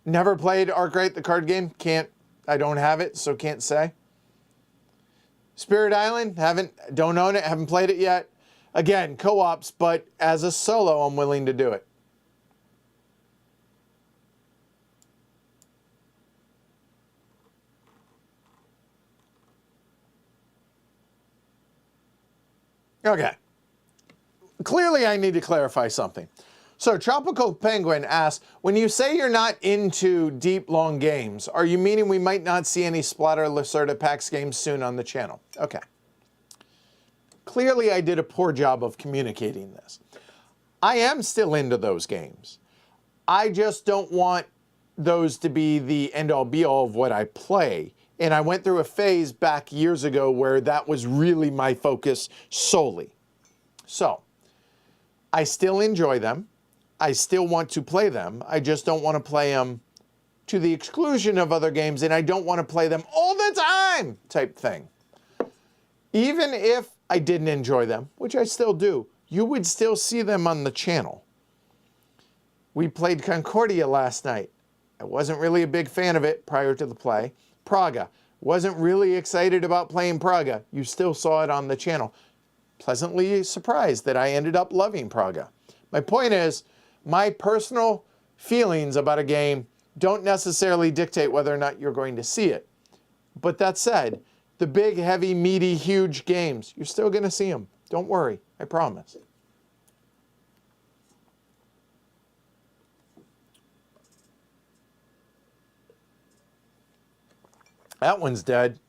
Never played Arkwright, the card game. I don't have it, so can't say. Spirit Island, don't own it, haven't played it yet. Again, co-ops, but as a solo, I'm willing to do it. Okay. Clearly, I need to clarify something. So Tropical Penguin asks, when you say you're not into deep, long games, are you meaning we might not see any Splatter Lacerda PAX games soon on the channel? Okay. Clearly, I did a poor job of communicating this. I am still into those games. I just don't want those to be the end-all, be-all of what I play. And I went through a phase back years ago where that was really my focus solely. So, I still enjoy them. I still want to play them. I just don't want to play them to the exclusion of other games, and I don't want to play them all the time type thing. Even if I didn't enjoy them, which I still do, you would still see them on the channel. We played Concordia last night. I wasn't really a big fan of it prior to the play. Praga. Wasn't really excited about playing Praga. You still saw it on the channel. Pleasantly surprised that I ended up loving Praga. My point is, my personal feelings about a game don't necessarily dictate whether or not you're going to see it. But that said, the big, heavy, meaty, huge games, you're still going to see them. Don't worry, I promise. That one's dead.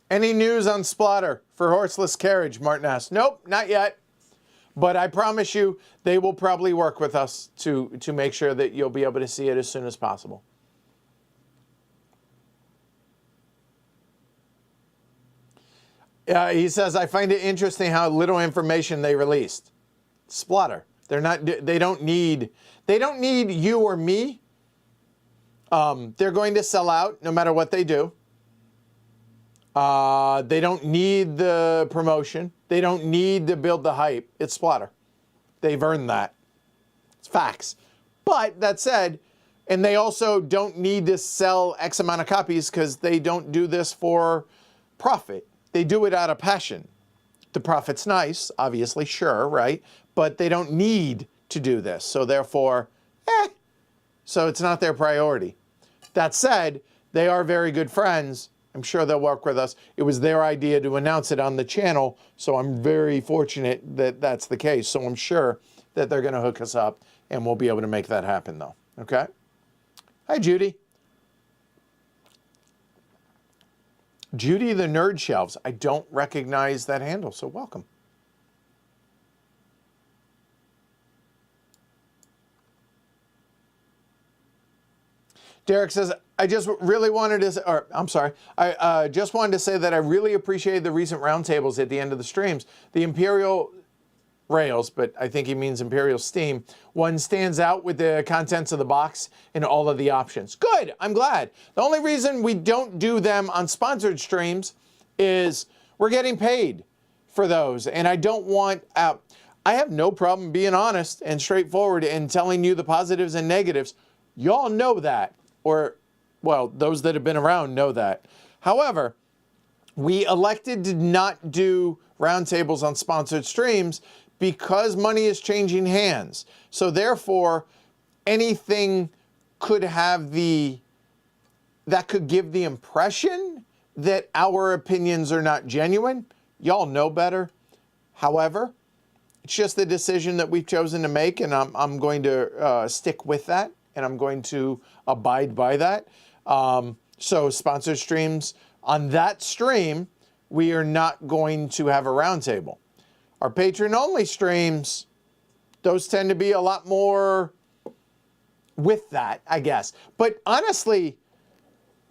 Any news on Splatter for Horseless Carriage, Martin asked. Nope, not yet. But I promise you, they will probably work with us to make sure that you'll be able to see it as soon as possible. He says, I find it interesting how little information they released. Splatter. They don't need you or me. They're going to sell out no matter what they do. They don't need the promotion. They don't need to build the hype. It's Splatter. They've earned that. It's facts. But that said, and they also don't need to sell X amount of copies because they don't do this for profit. They do it out of passion. The profit's nice, obviously, sure, right? But they don't need to do this. So therefore, so it's not their priority. That said, they are very good friends. I'm sure they'll work with us. It was their idea to announce it on the channel, so I'm very fortunate that that's the case. So I'm sure that they're going to hook us up, and we'll be able to make that happen, though. Okay? Hi, Judy. Judy the Nerd Shelves. I don't recognize that handle, so welcome. Derek says, I just really wanted to, or I'm sorry, I just wanted to say that I really appreciated the recent roundtables at the end of the streams. The Imperial Rails, but I think he means Imperial Steam, one stands out with the contents of the box and all of the options. Good, I'm glad. The only reason we don't do them on sponsored streams is we're getting paid for those, and I don't want, I have no problem being honest and straightforward and telling you the positives and negatives. Y'all know that. Or, well, those that have been around know that. However, we elected to not do roundtables on sponsored streams because money is changing hands. So therefore, anything could have that could give the impression that our opinions are not genuine. Y'all know better. However, it's just the decision that we've chosen to make, and I'm going to stick with that. And I'm going to abide by that. So sponsored streams, on that stream, we are not going to have a roundtable. Our patron-only streams, those tend to be a lot more with that, I guess. But honestly,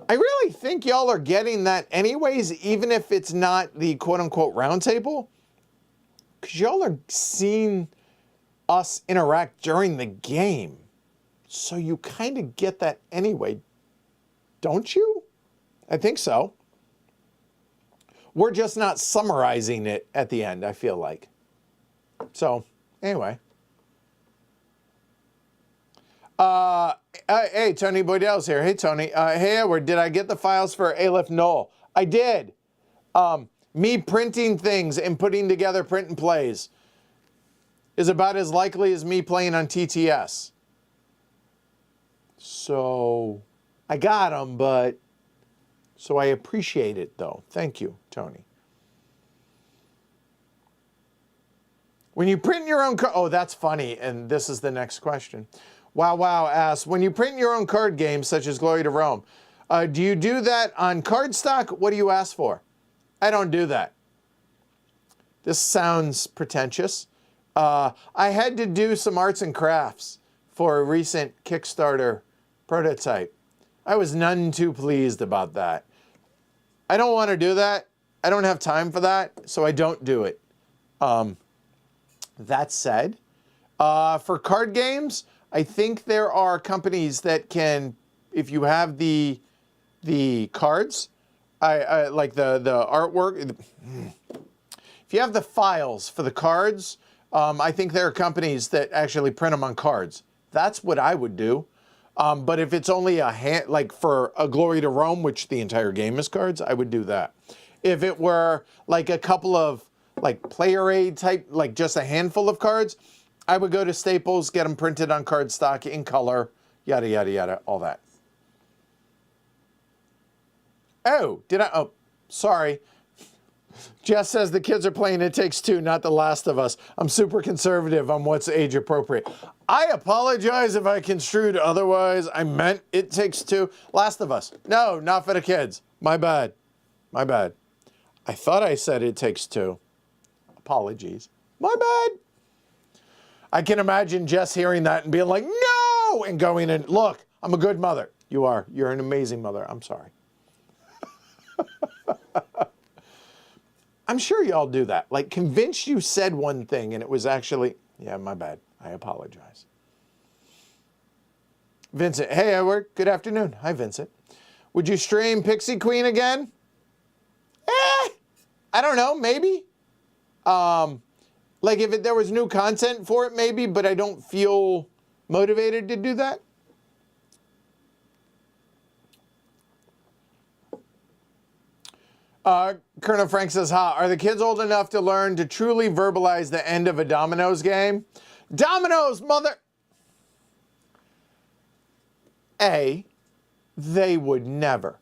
I really think y'all are getting that anyways, even if it's not the quote-unquote roundtable, because y'all are seeing us interact during the game. So you kind of get that anyway, don't you? I think so. We're just not summarizing it at the end, I feel like. So, anyway. Hey, Tony Boydell's here. Hey, Tony. Hey, Edward, did I get the files for Aleph Null? I did. Me printing things and putting together print and plays is about as likely as me playing on TTS. So, I got them, but, so I appreciate it, though. Thank you, Tony. When you print your own card, oh, that's funny, and this is the next question. Wow asks, when you print your own card games, such as Glory to Rome, do you do that on cardstock? What do you ask for? I don't do that. This sounds pretentious. I had to do some arts and crafts for a recent Kickstarter prototype. I was none too pleased about that. I don't want to do that. I don't have time for that, so I don't do it. That said, for card games, I think there are companies that can, if you have the cards, I like the artwork. If you have the files for the cards, I think there are companies that actually print them on cards. That's what I would do. But if it's only like for a Glory to Rome, which the entire game is cards, I would do that. If it were like a couple of like player aid type, like just a handful of cards, I would go to Staples, get them printed on cardstock in color, yada, yada, yada, all that. Oh, sorry. Jess says the kids are playing It Takes Two, not The Last of Us. I'm super conservative on what's age appropriate. I apologize if I construed otherwise. I meant It Takes Two. Last of Us. No, not for the kids. My bad. My bad. I thought I said It Takes Two. Apologies. My bad. I can imagine Jess hearing that and being like, no, and going in, look, I'm a good mother. You are. You're an amazing mother. I'm sorry. I'm sure y'all do that. Like, convinced you said one thing and it was actually, yeah, my bad. I apologize. Vincent, hey, Edward. Good afternoon. Hi, Vincent. Would you stream Pixie Queen again? I don't know. Maybe. Like, if there was new content for it, maybe, but I don't feel motivated to do that. Colonel Frank says, are the kids old enough to learn to truly verbalize the end of a Dominoes game? Dominoes, mother... A, they would never.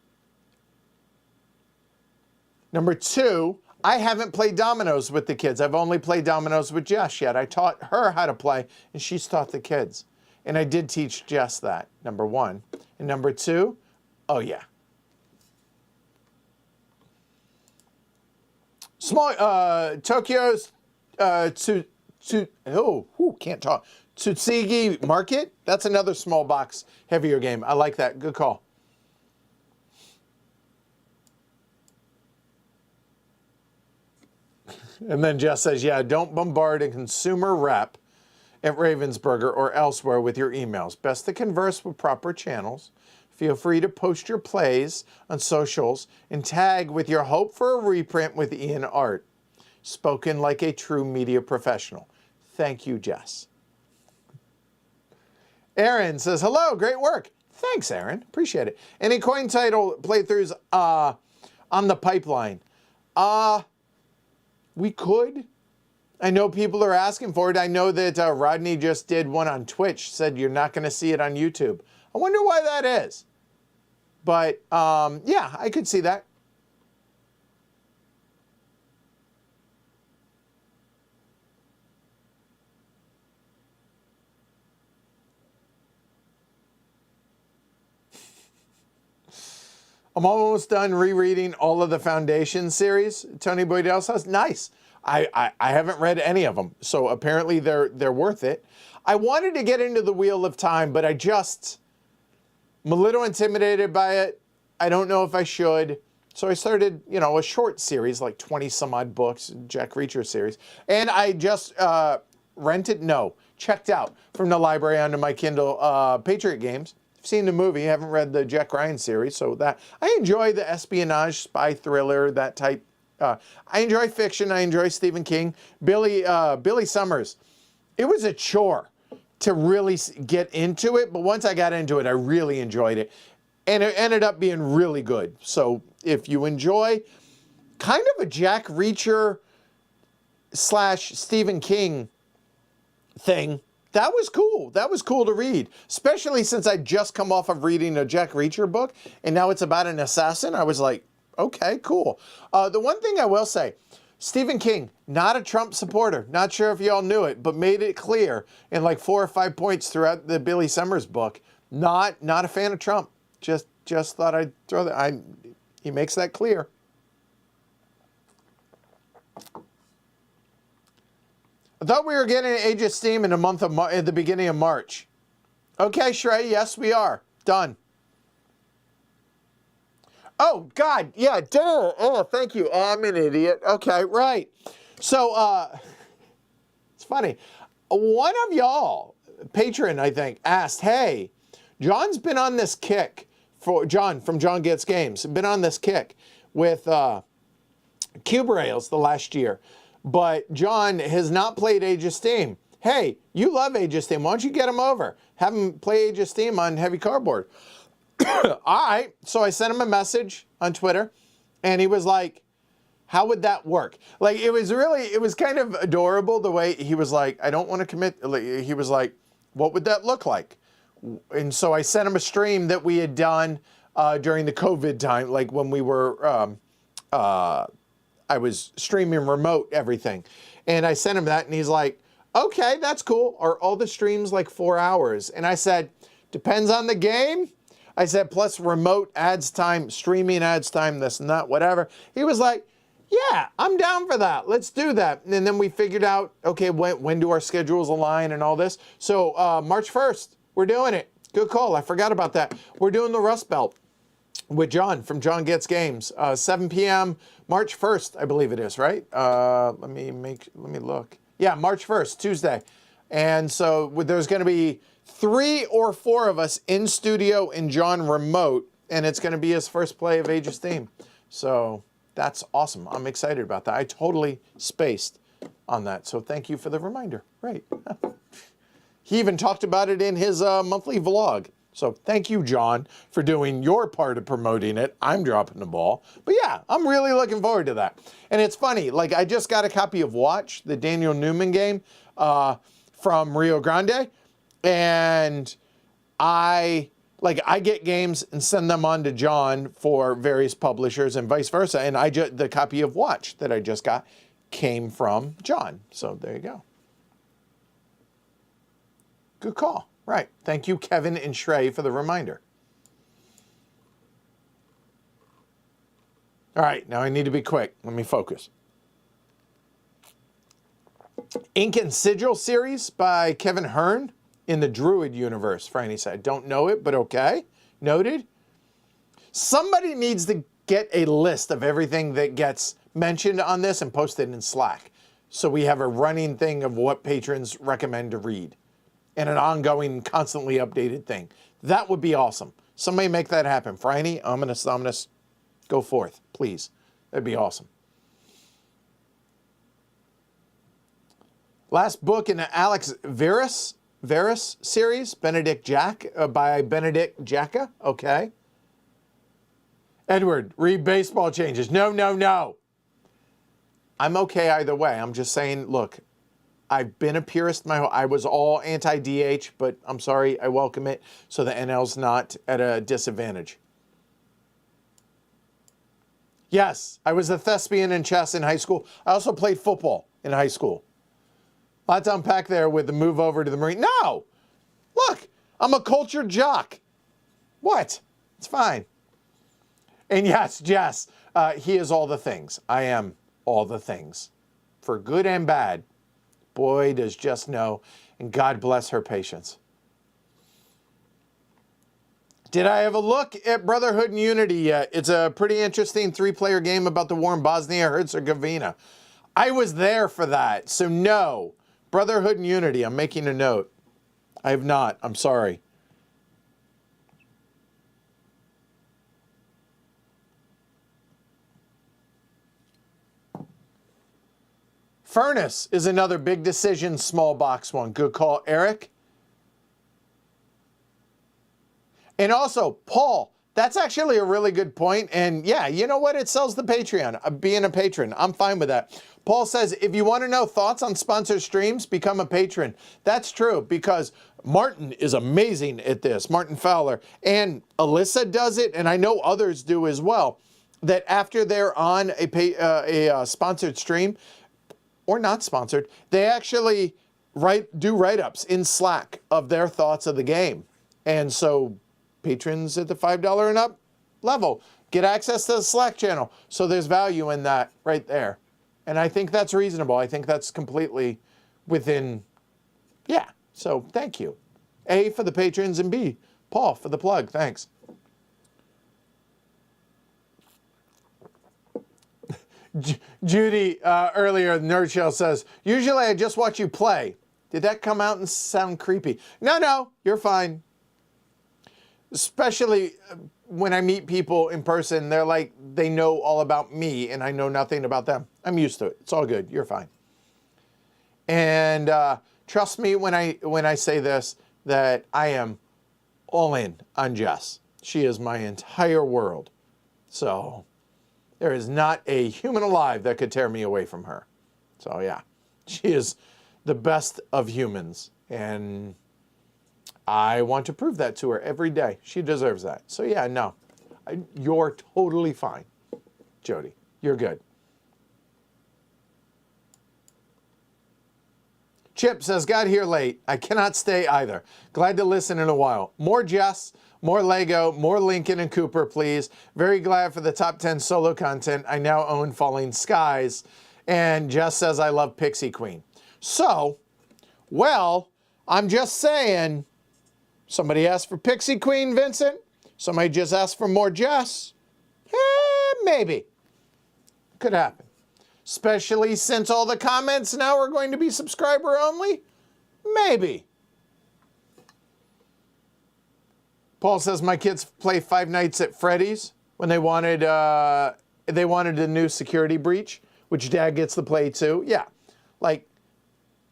Number two, I haven't played dominoes with the kids. I've only played dominoes with Jess yet. I taught her how to play, and she's taught the kids. And I did teach Jess that, number one. And number two, oh yeah. Small, Tokyo's, can't talk. Tsutsigi Market, that's another small box, heavier game. I like that, good call. And then Jess says, yeah, don't bombard a consumer rep at Ravensburger or elsewhere with your emails. Best to converse with proper channels. Feel free to post your plays on socials and tag with your hope for a reprint with Ian Art. Spoken like a true media professional. Thank you, Jess. Aaron says, hello, great work. Thanks, Aaron. Appreciate it. Any coin title playthroughs on the pipeline? We could. I know people are asking for it. I know that Rodney just did one on Twitch, said you're not going to see it on YouTube. I wonder why that is. But, yeah, I could see that. I'm almost done rereading all of the Foundation series. Tony Boydell says, nice. I haven't read any of them, so apparently they're worth it. I wanted to get into the Wheel of Time, but I'm a little intimidated by it. I don't know if I should. So I started, a short series, like 20 some odd books, Jack Reacher series. And I just checked out from the library onto my Kindle Patriot Games. I've seen the movie, haven't read the Jack Ryan series, so that I enjoy the espionage, spy thriller, that type. I enjoy fiction. I enjoy Stephen King. Billy Summers. It was a chore to really get into it, but once I got into it, I really enjoyed it. And it ended up being really good. So if you enjoy kind of a Jack Reacher / Stephen King thing, that was cool. That was cool to read, especially since I just come off of reading a Jack Reacher book, and now it's about an assassin. I was like, okay, cool. The one thing I will say, Stephen King, not a Trump supporter. Not sure if y'all knew it, but made it clear in like 4 or 5 points throughout the Billy Summers book. Not a fan of Trump. Just thought I'd throw that. He makes that clear. I thought we were getting Age of Steam in at the beginning of March. Okay, Shrey, yes, we are. Done. Oh, God, yeah, duh. Oh, thank you. Oh, I'm an idiot. Okay, right. So, it's funny. One of y'all, patron, I think, asked, hey, John's been on this kick, John from John Gets Games, been on this kick with Cube Rails the last year. But John has not played Age of Steam. Hey, you love Age of Steam. Why don't you get him over? Have him play Age of Steam on Heavy Cardboard. All right. So I sent him a message on Twitter, and he was like, How would that work? Like, it was kind of adorable the way he was like, I don't want to commit. He was like, what would that look like? And so I sent him a stream that we had done during the COVID time, like when we were, I was streaming remote everything. And I sent him that and he's like, okay, that's cool. Are all the streams like 4 hours? And I said, depends on the game. I said, plus remote adds time, streaming adds time, this and that, whatever. He was like, yeah, I'm down for that. Let's do that. And then we figured out, okay, when do our schedules align and all this. So March 1st, we're doing it. Good call. I forgot about that. We're doing the Rust Belt with John from John Gets Games. 7 p.m. March 1st, I believe it is, right? Let me look. Yeah, March 1st, Tuesday. And so there's going to be 3 or 4 of us in studio and John remote, and it's going to be his first play of Age of Steam. So that's awesome. I'm excited about that. I totally spaced on that. So thank you for the reminder. Right. He even talked about it in his monthly vlog. So thank you, John, for doing your part of promoting it. I'm dropping the ball. But yeah, I'm really looking forward to that. And it's funny, like I just got a copy of Watch, the Daniel Newman game from Rio Grande. And I get games and send them on to John for various publishers and vice versa. And the copy of Watch that I just got came from John. So there you go. Good call. Right. Thank you, Kevin and Shrey, for the reminder. All right. Now I need to be quick. Let me focus. Ink and Sigil series by Kevin Hearn in the Druid universe. Franny said, don't know it, but okay. Noted. Somebody needs to get a list of everything that gets mentioned on this and post it in Slack. So we have a running thing of what patrons recommend to read. And an ongoing, constantly updated thing. That would be awesome. Somebody make that happen. Franny, I'm gonna go forth, please. That'd be awesome. Last book in the Alex Verus series, Benedict Jack, by Benedict Jacka. Okay. Edward, read baseball changes. No, no, no. I'm okay either way. I'm just saying, look, I've been a purist I was all anti-DH, but I'm sorry, I welcome it, so the NL's not at a disadvantage. Yes, I was a thespian in chess in high school. I also played football in high school. Lots to unpack there with the move over to the Marine. No! Look, I'm a cultured jock. What? It's fine. And yes, Jess, he is all the things. I am all the things. For good and bad. Boy, does Jess know, and God bless her patience. Did I have a look at Brotherhood and Unity yet? It's a pretty interesting 3-player game about the war in Bosnia-Herzegovina. I was there for that, so no. Brotherhood and Unity, I'm making a note. I have not, I'm sorry. Furnace is another big decision, small box one. Good call, Eric. And also, Paul, that's actually a really good point. And yeah, you know what? It sells the Patreon. Being a patron, I'm fine with that. Paul says, if you want to know thoughts on sponsored streams, become a patron. That's true, because Martin is amazing at this, Martin Fowler. And Alyssa does it, and I know others do as well, that after they're on a sponsored stream, or not sponsored, they actually do write-ups in Slack of their thoughts of the game. And so patrons at the $5 and up level get access to the Slack channel. So there's value in that right there. And I think that's reasonable. I think that's completely within, yeah. So thank you. A, for the patrons, and B, Paul, for the plug. Thanks. Judy earlier, Nerd Shell says, usually I just watch you play. Did that come out and sound creepy? No, you're fine. Especially when I meet people in person, they're like, they know all about me and I know nothing about them. I'm used to it. It's all good. You're fine. And trust me when I say this, that I am all in on Jess. She is my entire world. So There is not a human alive that could tear me away from her. So yeah, she is the best of humans. And I want to prove that to her every day. She deserves that. So yeah, no, you're totally fine, Jody. You're good. Chip says, got here late. I cannot stay either. Glad to listen in a while. More Jess, more Lego, more Lincoln and Cooper, please. Very glad for the top 10 solo content. I now own Falling Skies. And Jess says, I love Pixie Queen. So, well, I'm just saying, somebody asked for Pixie Queen, Vincent. Somebody just asked for more Jess. Maybe. Could happen. Especially since all the comments now are going to be subscriber only? Maybe. Paul says, my kids play Five Nights at Freddy's when they wanted a new security breach, which Dad gets to play too. Yeah, like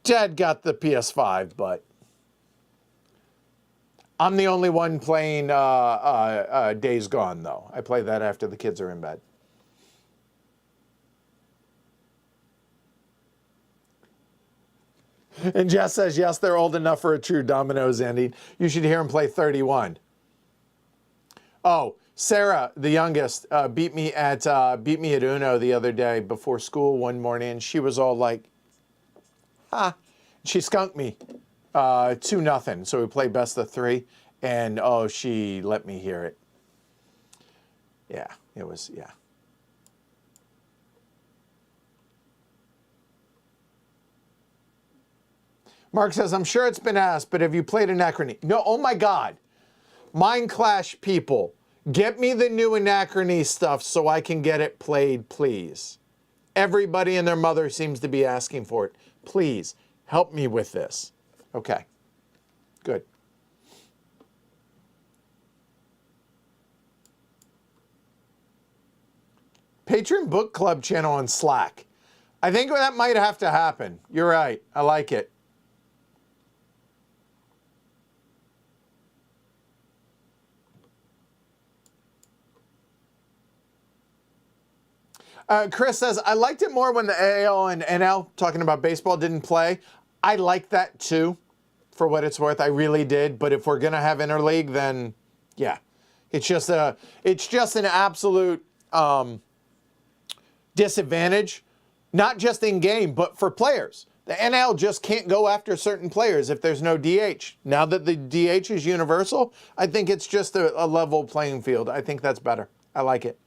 Dad got the PS5, but I'm the only one playing Days Gone, though. I play that after the kids are in bed. And Jess says, yes, they're old enough for a true Domino's ending. You should hear him play 31. Oh, Sarah, the youngest, beat me at Uno the other day before school one morning. She was all like, ah. She skunked me 2-0. So we played best of 3. And, oh, she let me hear it. Yeah, it was, yeah. Mark says, I'm sure it's been asked, but have you played Anachrony? No, oh my God. Mind Clash people, get me the new Anachrony stuff so I can get it played, please. Everybody and their mother seems to be asking for it. Please, help me with this. Okay, good. Patron Book Club channel on Slack. I think that might have to happen. You're right. I like it. Chris says, I liked it more when the AL and NL, talking about baseball, didn't play. I like that too, for what it's worth. I really did. But if we're going to have interleague, then yeah. It's just an absolute disadvantage, not just in game, but for players. The NL just can't go after certain players if there's no DH. Now that the DH is universal, I think it's just a level playing field. I think that's better. I like it.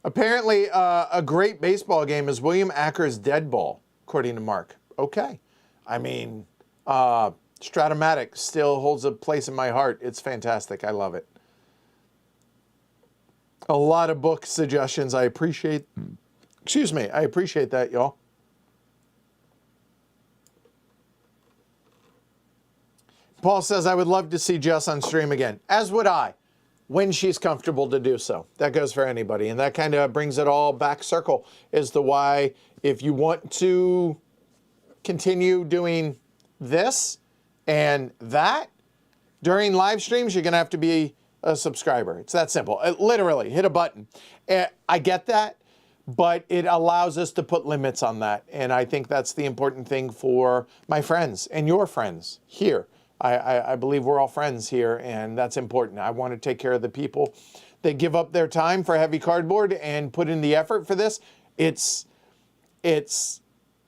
Apparently, a great baseball game is William Acker's Dead Ball, according to Mark. Okay. I mean, Thematic still holds a place in my heart. It's fantastic. I love it. A lot of book suggestions. I appreciate, I appreciate that, y'all. Paul says, I would love to see Jess on stream again. As would I. When she's comfortable to do so. That goes for anybody. And that kind of brings it all back circle as to why, if you want to continue doing this and that during live streams, you're going to have to be a subscriber. It's that simple. Literally, hit a button. I get that, but it allows us to put limits on that. And I think that's the important thing for my friends and your friends here. I believe we're all friends here, and that's important. I want to take care of the people that give up their time for heavy cardboard and put in the effort for this. It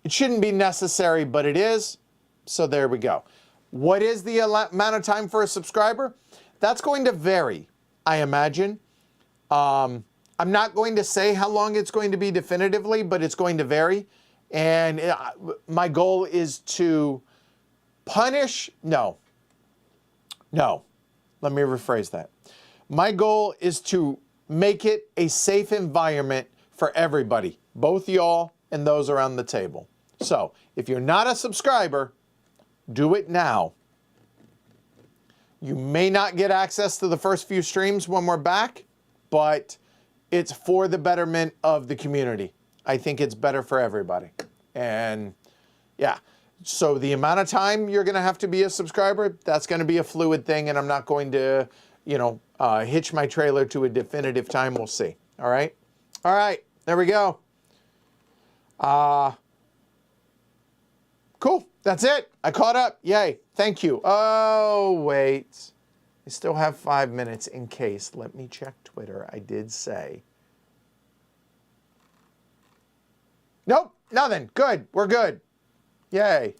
shouldn't be necessary, but it is. So there we go. What is the amount of time for a subscriber? That's going to vary, I imagine. I'm not going to say how long it's going to be definitively, but it's going to vary. And my goal is to punish, no, let me rephrase that. My goal is to make it a safe environment for everybody, both y'all and those around the table. So if you're not a subscriber, do it now. You may not get access to the first few streams when we're back, but it's for the betterment of the community. I think it's better for everybody. And yeah. So the amount of time you're going to have to be a subscriber, that's going to be a fluid thing, and I'm not going to hitch my trailer to a definitive time. We'll see. All right. All right. There we go. Cool. That's it. I caught up. Yay. Thank you. Oh, wait. I still have 5 minutes in case. Let me check Twitter. I did say. Nope. Nothing. Good. We're good. Yay.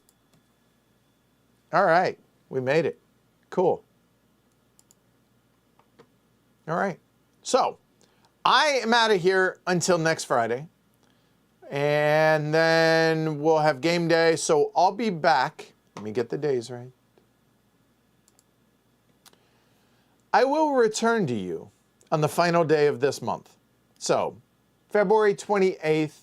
All right. We made it. Cool. All right. So, I am out of here until next Friday. And then we'll have game day. So, I'll be back. Let me get the days right. I will return to you on the final day of this month. So, February 28th.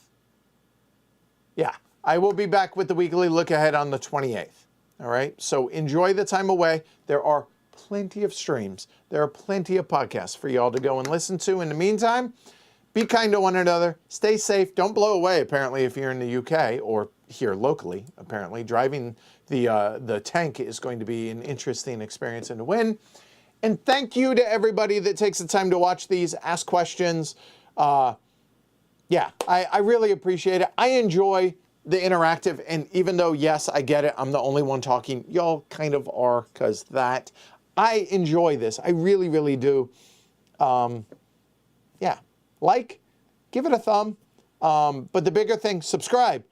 Yeah, I will be back with the weekly look ahead on the 28th. All right. So enjoy the time away. There are plenty of streams. There are plenty of podcasts for y'all to go and listen to. In the meantime, be kind to one another. Stay safe. Don't blow away, apparently, if you're in the UK or here locally, apparently. Driving the tank is going to be an interesting experience and to win. And thank you to everybody that takes the time to watch these, ask questions. Yeah, I really appreciate it. I enjoy the interactive, and even though, yes, I get it, I'm the only one talking, y'all kind of are, because I enjoy this. I really, really do. Yeah, give it a thumb. But the bigger thing, subscribe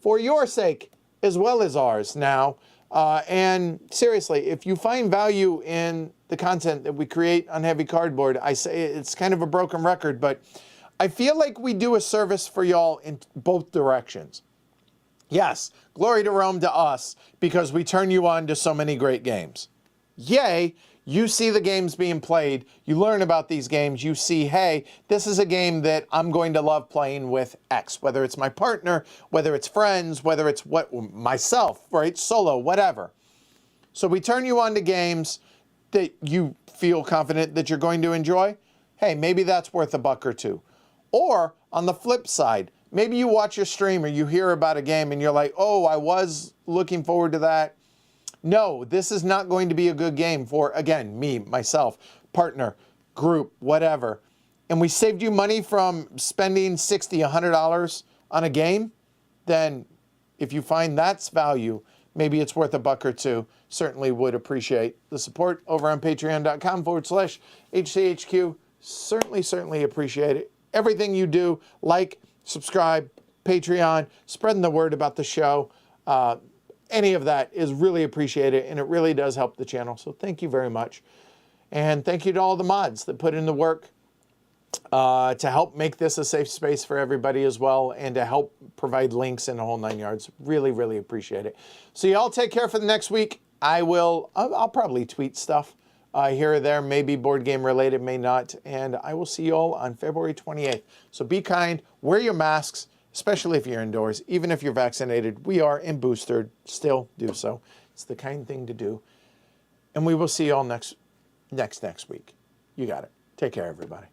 for your sake as well as ours now. And seriously, if you find value in the content that we create on Heavy Cardboard, I say it's kind of a broken record, but I feel like we do a service for y'all in both directions. Yes, glory to Rome to us, because we turn you on to so many great games. Yay, you see the games being played, you learn about these games, you see, hey, this is a game that I'm going to love playing with X, whether it's my partner, whether it's friends, whether it's myself, right, solo, whatever. So we turn you on to games that you feel confident that you're going to enjoy. Hey, maybe that's worth $1 or $2. Or on the flip side, maybe you watch a stream or you hear about a game and you're like, oh, I was looking forward to that. No, this is not going to be a good game for, again, me, myself, partner, group, whatever. And we saved you money from spending $60, $100 on a game, then if you find that's value, maybe it's worth $1 or $2. Certainly would appreciate the support over on patreon.com/HCHQ. Certainly appreciate it. Everything you do, subscribe, Patreon, spreading the word about the show. Any of that is really appreciated, and it really does help the channel. So thank you very much. And thank you to all the mods that put in the work to help make this a safe space for everybody as well, and to help provide links in the whole 9 yards. Really appreciate it. So y'all take care for the next week. I'll probably tweet stuff here or there, maybe board game related, may not. And I will see you all on February 28th. So be kind, wear your masks, especially if you're indoors. Even if you're vaccinated, we are and boosted, still do so. It's the kind thing to do. And we will see you all next week. You got it. Take care, everybody.